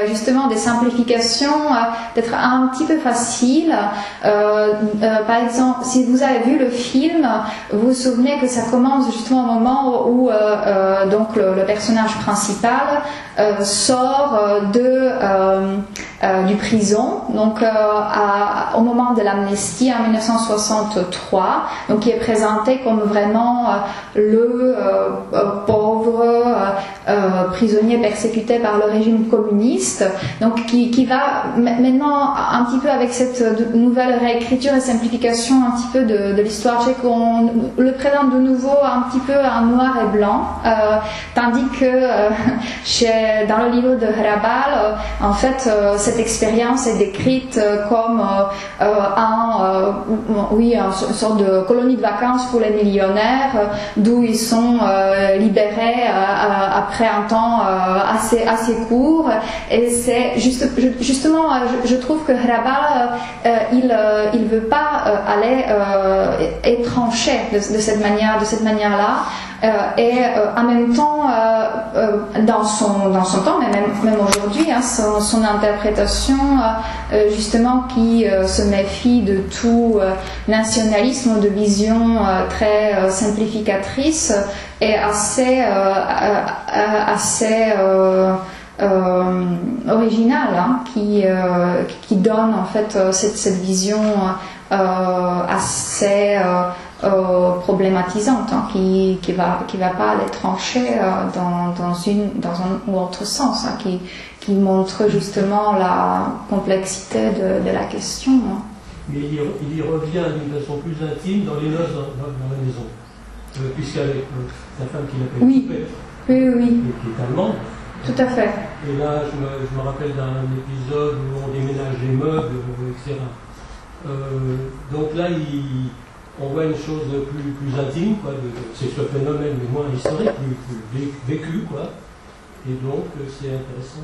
justement des simplifications peut-être un petit peu faciles. Par exemple, si vous avez vu le film, vous vous souvenez que ça commence justement au moment où donc le personnage principal sort du prison, donc au moment de l'amnistie en 1963, donc qui est présenté comme vraiment le pauvre prisonnier persécuté par le régime communiste, donc qui va maintenant un petit peu avec cette nouvelle réécriture et simplification un petit peu de l'histoire tchèque, on le présente de nouveau un petit peu en noir et blanc, tandis que dans le livre de Hrabal, en fait, cette expérience est décrite comme une sorte de colonie de vacances pour les millionnaires, d'où ils sont libérés après un temps assez court. Et c'est justement, je trouve que Hrabal, il veut pas aller étrancher de cette manière-là, et en même temps, dans son temps, mais même aujourd'hui, son interprétation, justement, qui se méfie de tout nationalisme ou de vision très simplificatrice, est assez originale, qui donne en fait cette vision assez problématisante, qui va pas aller trancher dans un ou autre sens, qui montre justement la complexité de la question. Mais il y revient d'une façon plus intime dans les noces dans la maison, puisqu'avec sa femme qu'il appelle Coupette, oui, qui est allemande. Tout à fait. Et là, je me rappelle d'un épisode où on déménage les meubles, etc. Donc là, on voit une chose plus intime, quoi, c'est ce phénomène, mais moins historique, plus vécu, quoi. Et donc, c'est intéressant.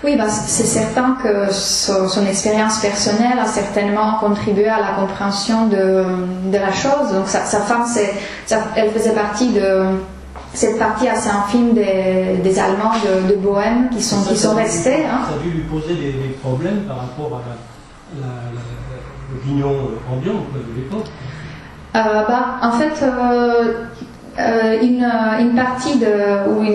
Oui, c'est certain que son expérience personnelle a certainement contribué à la compréhension de la chose. Donc, sa femme, elle faisait partie de cette partie assez infime des Allemands de Bohême qui sont restés. Ça a dû lui poser des problèmes par rapport à l'opinion ambiante de l'époque. En fait, une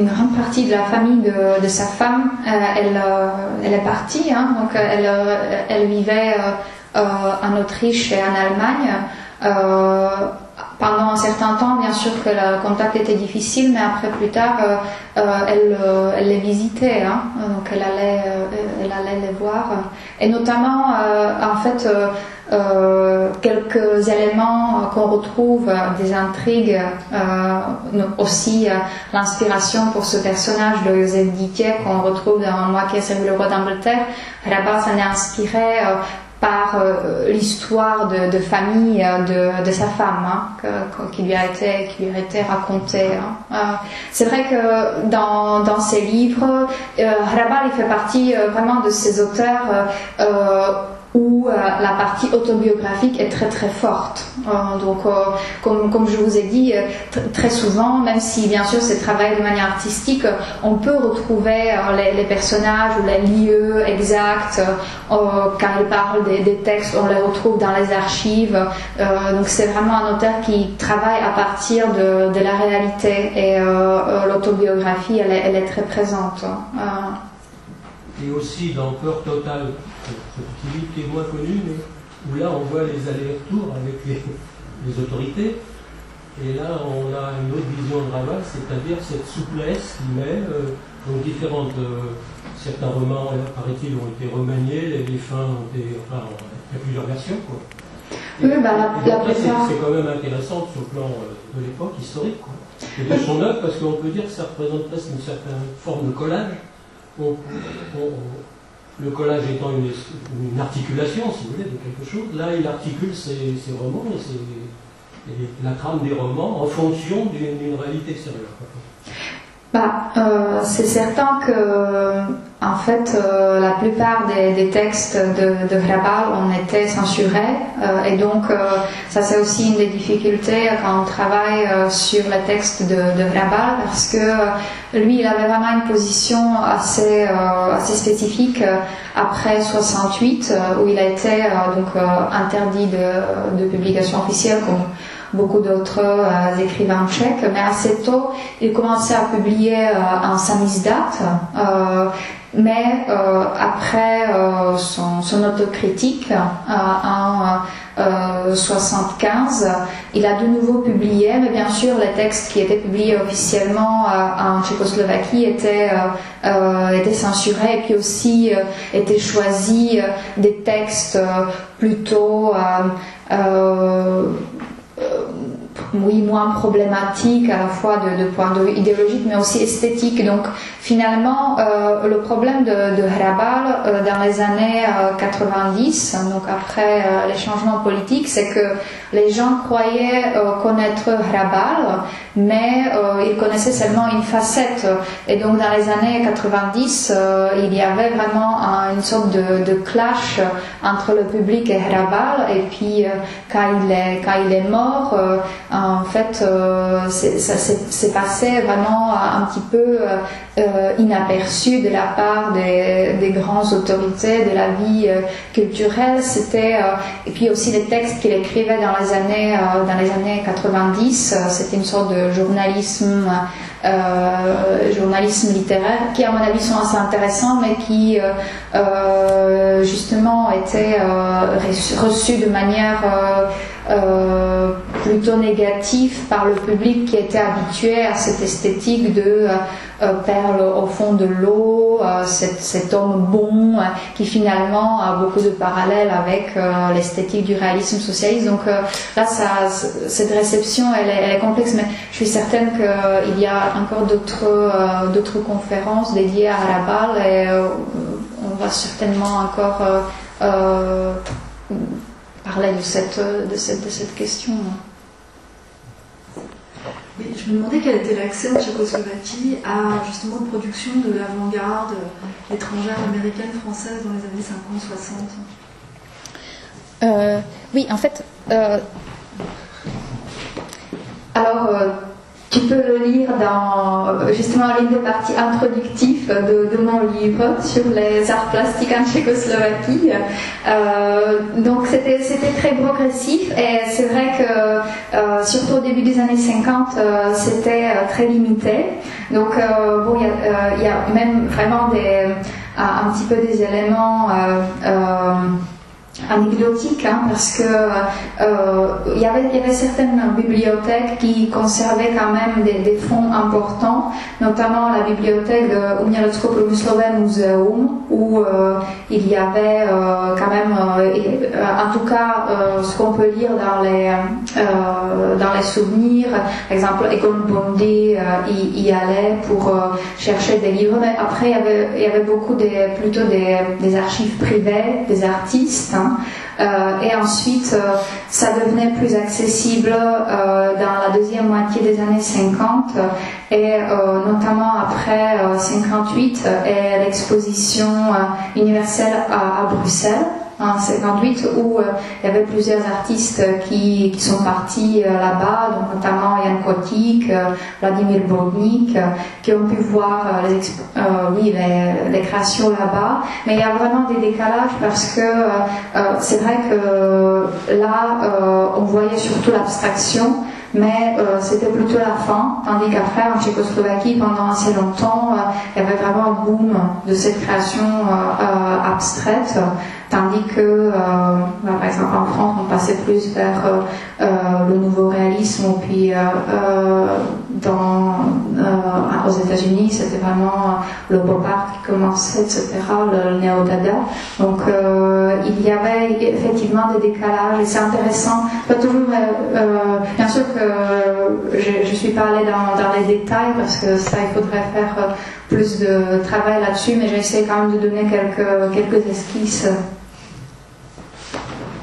grande partie de la famille de sa femme, elle est partie, donc elle vivait en Autriche et en Allemagne. Pendant un certain temps, bien sûr que le contact était difficile, mais après, plus tard, elle les visitait, donc elle allait les voir, et notamment, en fait, quelques éléments qu'on retrouve, des intrigues, aussi l'inspiration pour ce personnage de Joseph Didier qu'on retrouve dans Moi qui ai servi le roi d'Angleterre. Là-bas, ça n'est inspiré par l'histoire de famille de sa femme, qui lui a été racontée. C'est vrai que dans ses livres, Hrabal il fait partie vraiment de ces auteurs où la partie autobiographique est très très forte. Donc, comme je vous ai dit, très souvent, même si bien sûr c'est travaillé de manière artistique, on peut retrouver les personnages ou les lieux exacts. Quand il parle des textes, on les retrouve dans les archives. Donc c'est vraiment un auteur qui travaille à partir de la réalité, et l'autobiographie, elle est très présente. Et aussi dans Peur totale, ce petit livre qui est moins connu, mais où là on voit les allers-retours avec les autorités. Et là on a une autre vision de Raval, c'est-à-dire cette souplesse qui met donc différentes. Certains romans, paraît-il, ont été remaniés, les fins ont été. Enfin, il y a plusieurs versions, quoi. Oui, c'est quand même intéressant sur le plan de l'époque historique, quoi. Et de son œuvre, parce qu'on peut dire que ça représente presque une certaine forme de collage. Le collage étant une articulation, si vous voulez, de quelque chose. Là, il articule ses romans et la trame des romans en fonction d'une réalité extérieure. C'est certain que, en fait, la plupart des textes de Hrabal ont été censurés, et donc ça c'est aussi une des difficultés quand on travaille sur les textes de Hrabal, parce que lui il avait vraiment une position assez spécifique après 68, où il a été interdit de publication officielle, comme beaucoup d'autres écrivains tchèques, mais assez tôt, il commençait à publier un samizdat, mais après son autocritique, en 75, il a de nouveau publié, mais bien sûr les textes qui étaient publiés officiellement en Tchécoslovaquie étaient censurés, et puis aussi étaient choisis des textes plutôt moins problématique à la fois de point de vue idéologique mais aussi esthétique. Donc finalement le problème de Hrabal dans les années 90, donc après les changements politiques, c'est que les gens croyaient connaître Hrabal, mais ils connaissaient seulement une facette, et donc dans les années 90 il y avait vraiment une sorte de clash entre le public et Hrabal, et puis quand il est mort, en fait ça s'est passé vraiment un petit peu inaperçu de la part des grandes autorités de la vie culturelle. Et puis aussi les textes qu'il écrivait dans les années 90, c'était une sorte de journalisme littéraire qui à mon avis sont assez intéressants, mais qui justement étaient reçus de manière plutôt négative par le public qui était habitué à cette esthétique de perle au fond de l'eau, cet homme bon qui finalement a beaucoup de parallèles avec l'esthétique du réalisme socialiste. Donc là, cette réception, elle est complexe, mais je suis certaine qu'il y a encore d'autres conférences dédiées à Hrabal, et on va certainement encore parler de cette question. Oui, je me demandais quel était l'accès en Tchécoslovaquie à justement une production de l'avant-garde étrangère, américaine, française dans les années 50-60. Oui, en fait, alors tu peux le lire dans justement l'une des parties introductives de mon livre sur les arts plastiques en Tchécoslovaquie. Donc c'était très progressif, et c'est vrai que surtout au début des années 50 c'était très limité. Donc il y a même vraiment un petit peu des éléments anecdotique, parce que il y avait certaines bibliothèques qui conservaient quand même des fonds importants, notamment la bibliothèque de Umělecko-průmyslové muzeum, où il y avait quand même, en tout cas ce qu'on peut lire dans les souvenirs, par exemple Egon Bondy y allait pour chercher des livres, mais après il y avait beaucoup plutôt des archives privées des artistes, et ensuite ça devenait plus accessible dans la deuxième moitié des années 50, et notamment après 58 et l'exposition universelle à Bruxelles. en 58 où il y avait plusieurs artistes qui sont partis là-bas, donc notamment Jan Kotik, Vladimir Brodnik, qui ont pu voir les créations là-bas. Mais il y a vraiment des décalages parce que c'est vrai que là, on voyait surtout l'abstraction, mais c'était plutôt la fin, tandis qu'après en Tchécoslovaquie pendant assez longtemps il y avait vraiment un boom de cette création abstraite, tandis que par exemple en France on passait plus vers le nouveau réalisme, ou puis aux États-Unis c'était vraiment le pop art qui commençait, etc., le néo-dada. Donc il y avait effectivement des décalages et c'est intéressant, pas toujours bien sûr que je ne suis pas allée dans les détails parce que ça il faudrait faire plus de travail là-dessus, mais j'ai essayé quand même de donner quelques esquisses.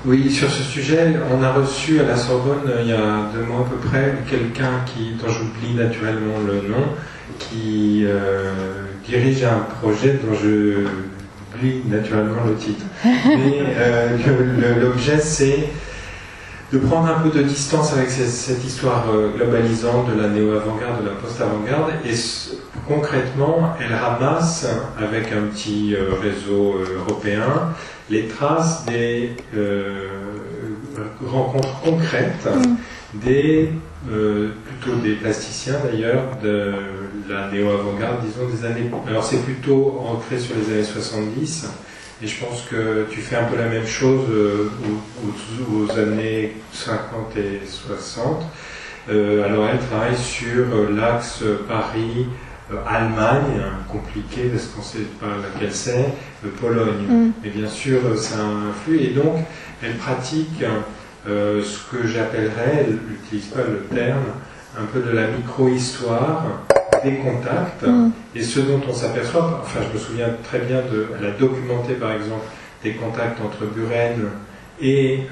Oui, sur ce sujet, on a reçu à la Sorbonne il y a 2 mois à peu près quelqu'un dont j'oublie naturellement le nom, qui dirige un projet dont je oublie naturellement le titre. Mais l'objet c'est de prendre un peu de distance avec cette histoire globalisante de la néo-avant-garde, de la post-avant-garde, et concrètement, elle ramasse, avec un petit réseau européen, les traces des rencontres concrètes plutôt des plasticiens d'ailleurs, de la néo-avant-garde, disons des années... Alors c'est plutôt ancré sur les années 70, et je pense que tu fais un peu la même chose aux années 50 et 60. Alors elle travaille sur l'axe Paris, Allemagne, compliqué parce qu'on ne sait pas laquelle c'est, Pologne. Mais bien sûr, ça influe. Et donc, elle pratique ce que j'appellerais, elle n'utilise pas le terme, un peu de la micro-histoire des contacts. Et ce dont on s'aperçoit, enfin je me souviens très bien elle a documenté par exemple des contacts entre Buren et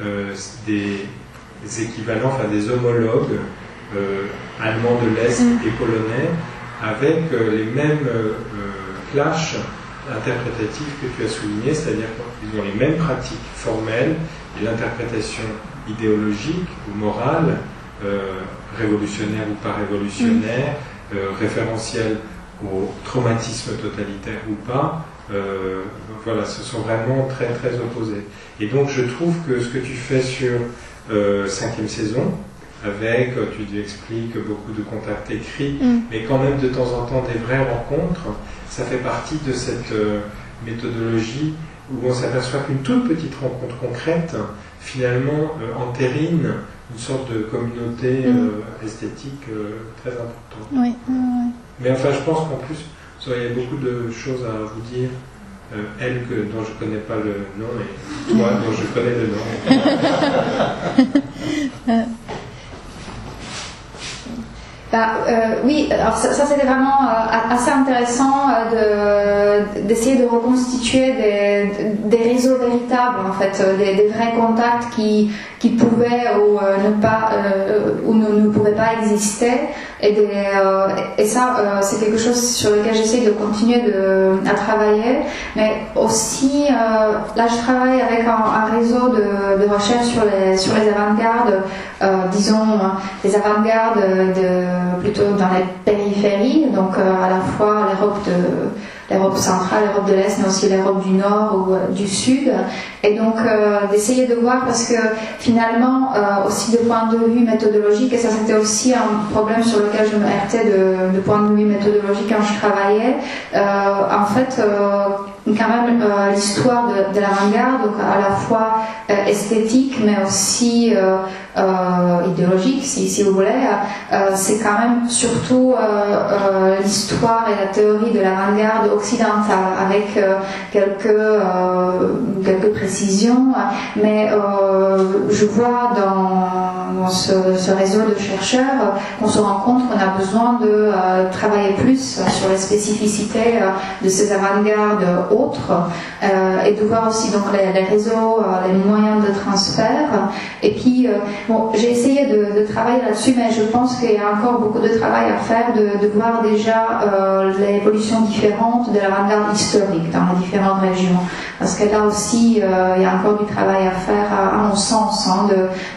des équivalents, enfin des homologues allemands de l'Est et polonais, avec les mêmes clashs interprétatifs que tu as soulignés, c'est-à-dire qu'ils ont les mêmes pratiques formelles et l'interprétation idéologique ou morale, révolutionnaire ou pas révolutionnaire, référentielle au traumatisme totalitaire ou pas, voilà, ce sont vraiment très très opposés. Et donc je trouve que ce que tu fais sur 5e saison, avec, tu expliques beaucoup de contacts écrits, mais quand même de temps en temps des vraies rencontres, ça fait partie de cette méthodologie où on s'aperçoit qu'une toute petite rencontre concrète, finalement, entérine une sorte de communauté esthétique très importante. Oui. Mais enfin, je pense qu'en plus, vous auriez beaucoup de choses à vous dire, elle dont je ne connais pas le nom, et toi dont je connais le nom. Oui, alors ça c'était vraiment assez intéressant d'essayer de reconstituer des réseaux véritables, en fait, des vrais contacts qui pouvaient ou ne pouvaient pas exister, et ça c'est quelque chose sur lequel j'essaie de continuer à travailler, mais aussi là je travaille avec un réseau de recherche sur les avant-gardes, disons les avant-gardes plutôt dans les périphéries, donc à la fois l'Europe centrale, l'Europe de l'Est, mais aussi l'Europe du Nord ou du Sud, et donc d'essayer de voir, parce que finalement aussi de point de vue méthodologique, et ça c'était aussi un problème sur lequel je me heurtais de point de vue méthodologique quand je travaillais, en fait quand même l'histoire de l'avant-garde, donc à la fois esthétique mais aussi idéologique si vous voulez, c'est quand même surtout l'histoire et la théorie de l'avant-garde occidentale, avec quelques précisions, mais je vois dans ce réseau de chercheurs qu'on se rend compte qu'on a besoin de travailler plus sur les spécificités de ces avant-gardes autres, et de voir aussi donc les réseaux, les moyens de transfert, et puis bon, j'ai essayé de travailler là-dessus, mais je pense qu'il y a encore beaucoup de travail à faire, de voir déjà l'évolution différente de l'avant-garde historique dans les différentes régions. Parce que là aussi, il y a encore du travail à faire, à mon sens, hein,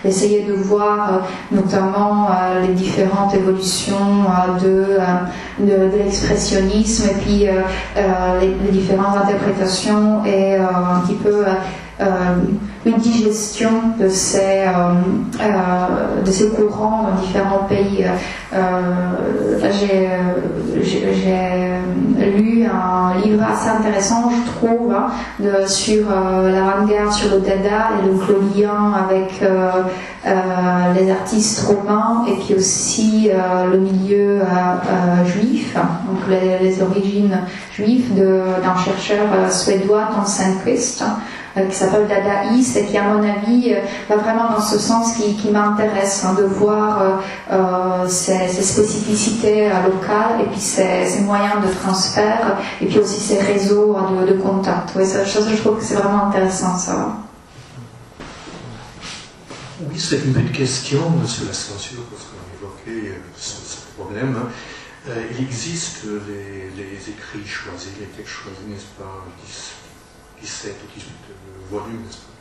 d'essayer de voir notamment les différentes évolutions de l'expressionnisme et puis les différentes interprétations et un petit peu une digestion de ces courants dans différents pays. J'ai lu un livre assez intéressant, je trouve, hein, sur l'avant-garde, sur le Dada, et donc le lien avec les artistes romains et puis aussi le milieu juif, donc les origines juives d'un chercheur suédois, Tom Sandqvist, qui s'appelle Dadaïste et qui, à mon avis, va vraiment dans ce sens qui m'intéresse, hein, de voir ces spécificités locales et puis ces moyens de transfert et puis aussi ces réseaux de contact. Oui, ça, je trouve que c'est vraiment intéressant, ça. Oui, c'est une petite question sur la censure, parce qu'on a évoqué ce problème. Il existe les écrits choisis, les textes choisis, n'est-ce pas, 17 ou 18 volumes, n'est-ce pas?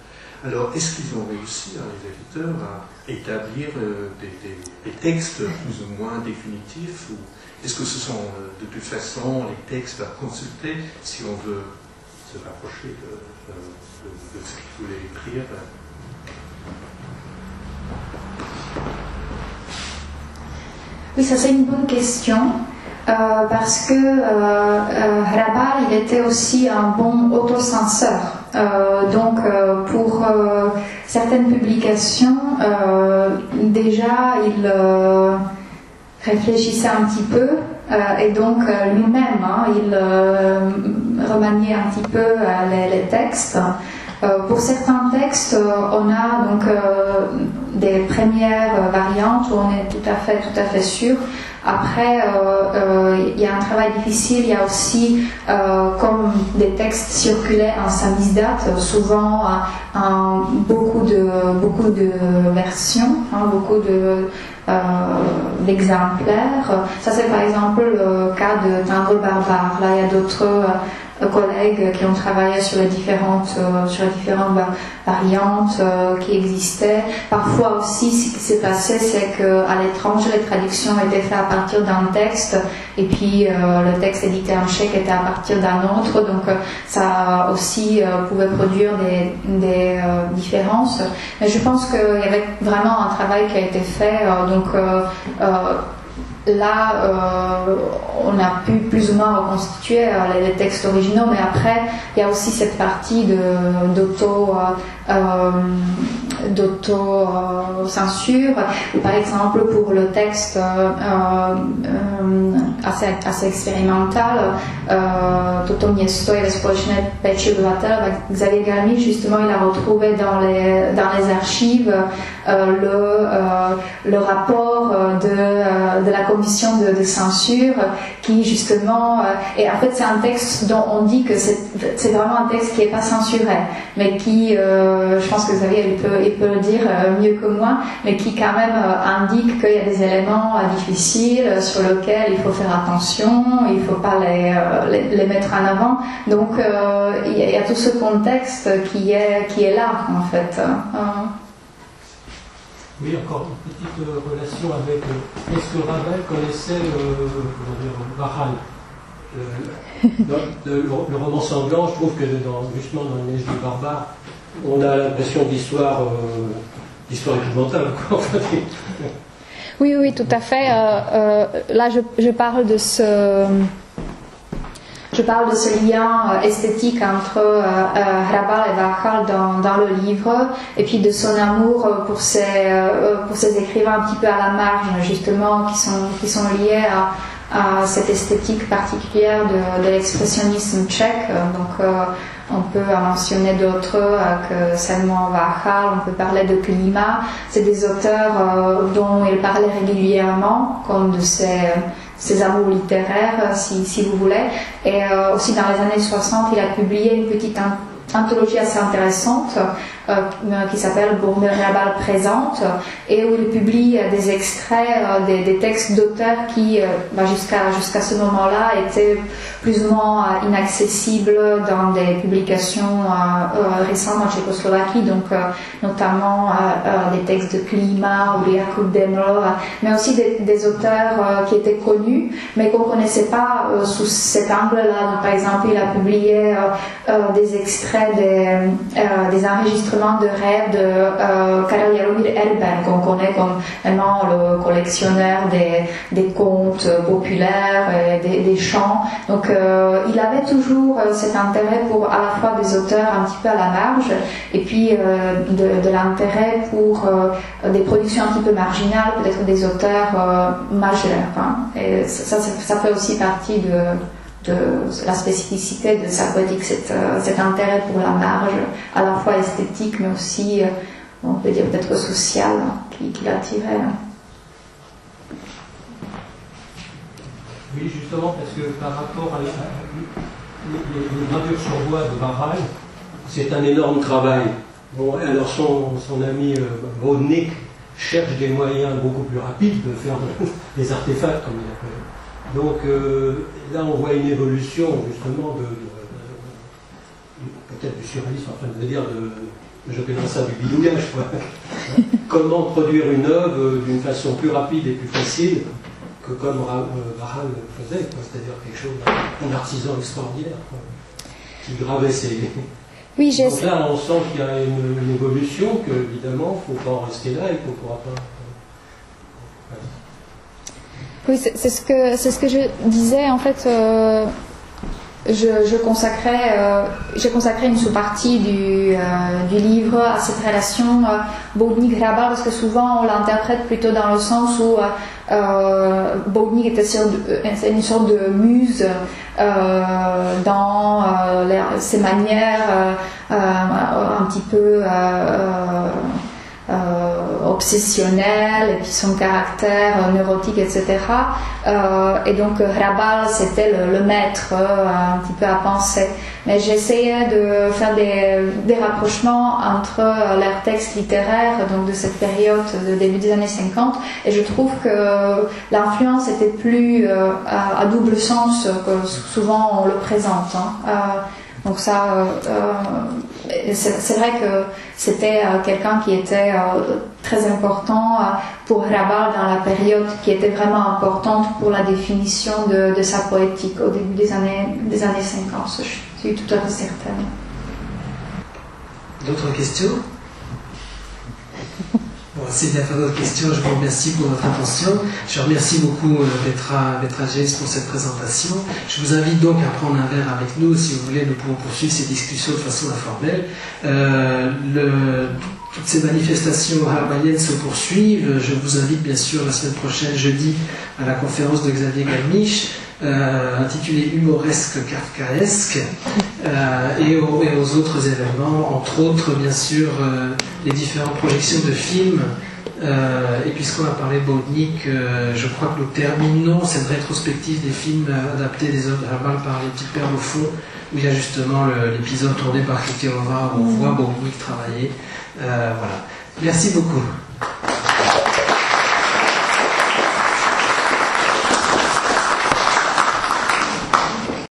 Alors, est-ce qu'ils ont réussi, les éditeurs, à établir des textes plus ou moins définitifs, ou est-ce que ce sont de toute façon les textes à consulter si on veut se rapprocher de ce qu'il voulait écrire? Oui, ça c'est une bonne question. Parce que Hrabal, il était aussi un bon autocenseur. Donc, pour certaines publications, déjà, il réfléchissait un petit peu et donc lui-même, hein, il remaniait un petit peu les textes. Pour certains textes, on a donc des premières variantes où on est tout à fait sûr. Après, il y a un travail difficile, il y a aussi, comme des textes circulaient en samizdat, souvent beaucoup de versions, hein, beaucoup d'exemplaires. Ça c'est par exemple le cas de Timbre barbare. Là, il y a d'autres collègues qui ont travaillé sur les différentes variantes qui existaient. Parfois aussi, ce qui s'est passé, c'est qu'à l'étranger, les traductions étaient faites à partir d'un texte et puis le texte édité en tchèque était à partir d'un autre, donc ça aussi pouvait produire des différences. Mais je pense qu'il y avait vraiment un travail qui a été fait, là, on a pu plus ou moins reconstituer les textes originaux, mais après, il y a aussi cette partie d'auto-censure. Par exemple, pour le texte assez expérimental, Toto město je ve společné péči obyvatel, Xavier Galmi, justement, il a retrouvé dans les archives le rapport de la commission de censure qui justement et en fait c'est un texte dont on dit que c'est vraiment un texte qui n'est pas censuré mais qui je pense que Xavier il peut le dire mieux que moi, mais qui quand même indique qu'il y a des éléments difficiles sur lesquels il faut faire attention, il ne faut pas les mettre en avant, donc il y a tout ce contexte qui est là en fait. Oui, encore une petite relation avec. Est-ce que Ravel connaissait Bahal le roman sanglant, je trouve que justement dans Les Neiges du Barbare, on a l'impression d'histoire épouvantable. Oui, tout à fait. Là, je parle de ce lien esthétique entre Hrabal et Váchal dans le livre, et puis de son amour pour ces écrivains un petit peu à la marge, justement, qui sont liés à cette esthétique particulière de l'expressionnisme tchèque. Donc, on peut en mentionner d'autres que Selman Váchal, on peut parler de Klima. C'est des auteurs dont il parlait régulièrement, comme de ses amours littéraires, si vous voulez. Et aussi dans les années 60, il a publié une petite anthologie assez intéressante qui s'appelle Bourmel Rabal présente, et où il publie des extraits des textes d'auteurs qui, jusqu'à ce moment-là, étaient plus ou moins inaccessibles dans des publications récentes en Tchécoslovaquie, donc notamment des textes de Klima ou de Jakub Deml, mais aussi des auteurs qui étaient connus, mais qu'on ne connaissait pas sous cet angle-là. Donc, par exemple, il a publié des extraits des enregistrements de rêves de Karel Jaromír Erben, qu'on connaît comme vraiment le collectionneur des contes populaires et des chants. Donc il avait toujours cet intérêt pour à la fois des auteurs un petit peu à la marge et puis de l'intérêt pour des productions un petit peu marginales, peut-être des auteurs majeurs. Hein. Et ça fait aussi partie de la spécificité de sa poétique, cet intérêt pour la marge, à la fois esthétique mais aussi, on peut dire peut-être social, qui l'attirait. Oui, justement, parce que par rapport à les gravures sur bois de Varral, c'est un énorme travail. Bon, alors son ami Bodnik cherche des moyens beaucoup plus rapides de faire des artefacts, comme il appelle. Donc là, on voit une évolution, justement, peut-être du surréalisme, enfin, je veux dire, j'appelle ça du bidouillage, quoi. Comment produire une œuvre d'une façon plus rapide et plus facile que comme Varral faisait, c'est-à-dire quelque chose d'un artisan extraordinaire, quoi, qui gravait ses... Oui, donc là, on sent qu'il y a une évolution, qu'évidemment, il ne faut pas en rester là et qu'on ne pourra pas... Oui, c'est ce que je disais, en fait... J'ai consacré une sous-partie du livre à cette relation Bodnik-Rabal, parce que souvent on l'interprète plutôt dans le sens où Bodnik était une sorte de muse dans ses manières un petit peu obsessionnel, et puis son caractère neurotique, etc. Et donc Rabal, c'était le maître un petit peu à penser. Mais j'essayais de faire des rapprochements entre leurs textes littéraires, donc de cette période de début des années 50, et je trouve que l'influence était plus à double sens que souvent on le présente. Hein. Donc ça, c'est vrai que c'était quelqu'un qui était très important pour Rabal dans la période qui était vraiment importante pour la définition de sa poétique au début des années 50, je suis tout à fait certaine. D'autres questions? Bon, s'il n'y a pas d'autres questions, je vous remercie pour votre attention. Je remercie beaucoup Petra James pour cette présentation. Je vous invite donc à prendre un verre avec nous. Si vous voulez, nous pourrons poursuivre ces discussions de façon informelle. Toutes ces manifestations rabaliennes se poursuivent. Je vous invite bien sûr la semaine prochaine, jeudi, à la conférence de Xavier Galmiche, intitulée Humoresque Kafkaesque, et aux autres événements, entre autres bien sûr les différentes projections de films. Et puisqu'on a parlé de Bodnik, je crois que nous terminons cette rétrospective des films adaptés des œuvres de Rabal par Les Petites Perles au fond, où il y a justement l'épisode tourné par Kriteova où on voit Bodnik travailler. Voilà. Merci beaucoup.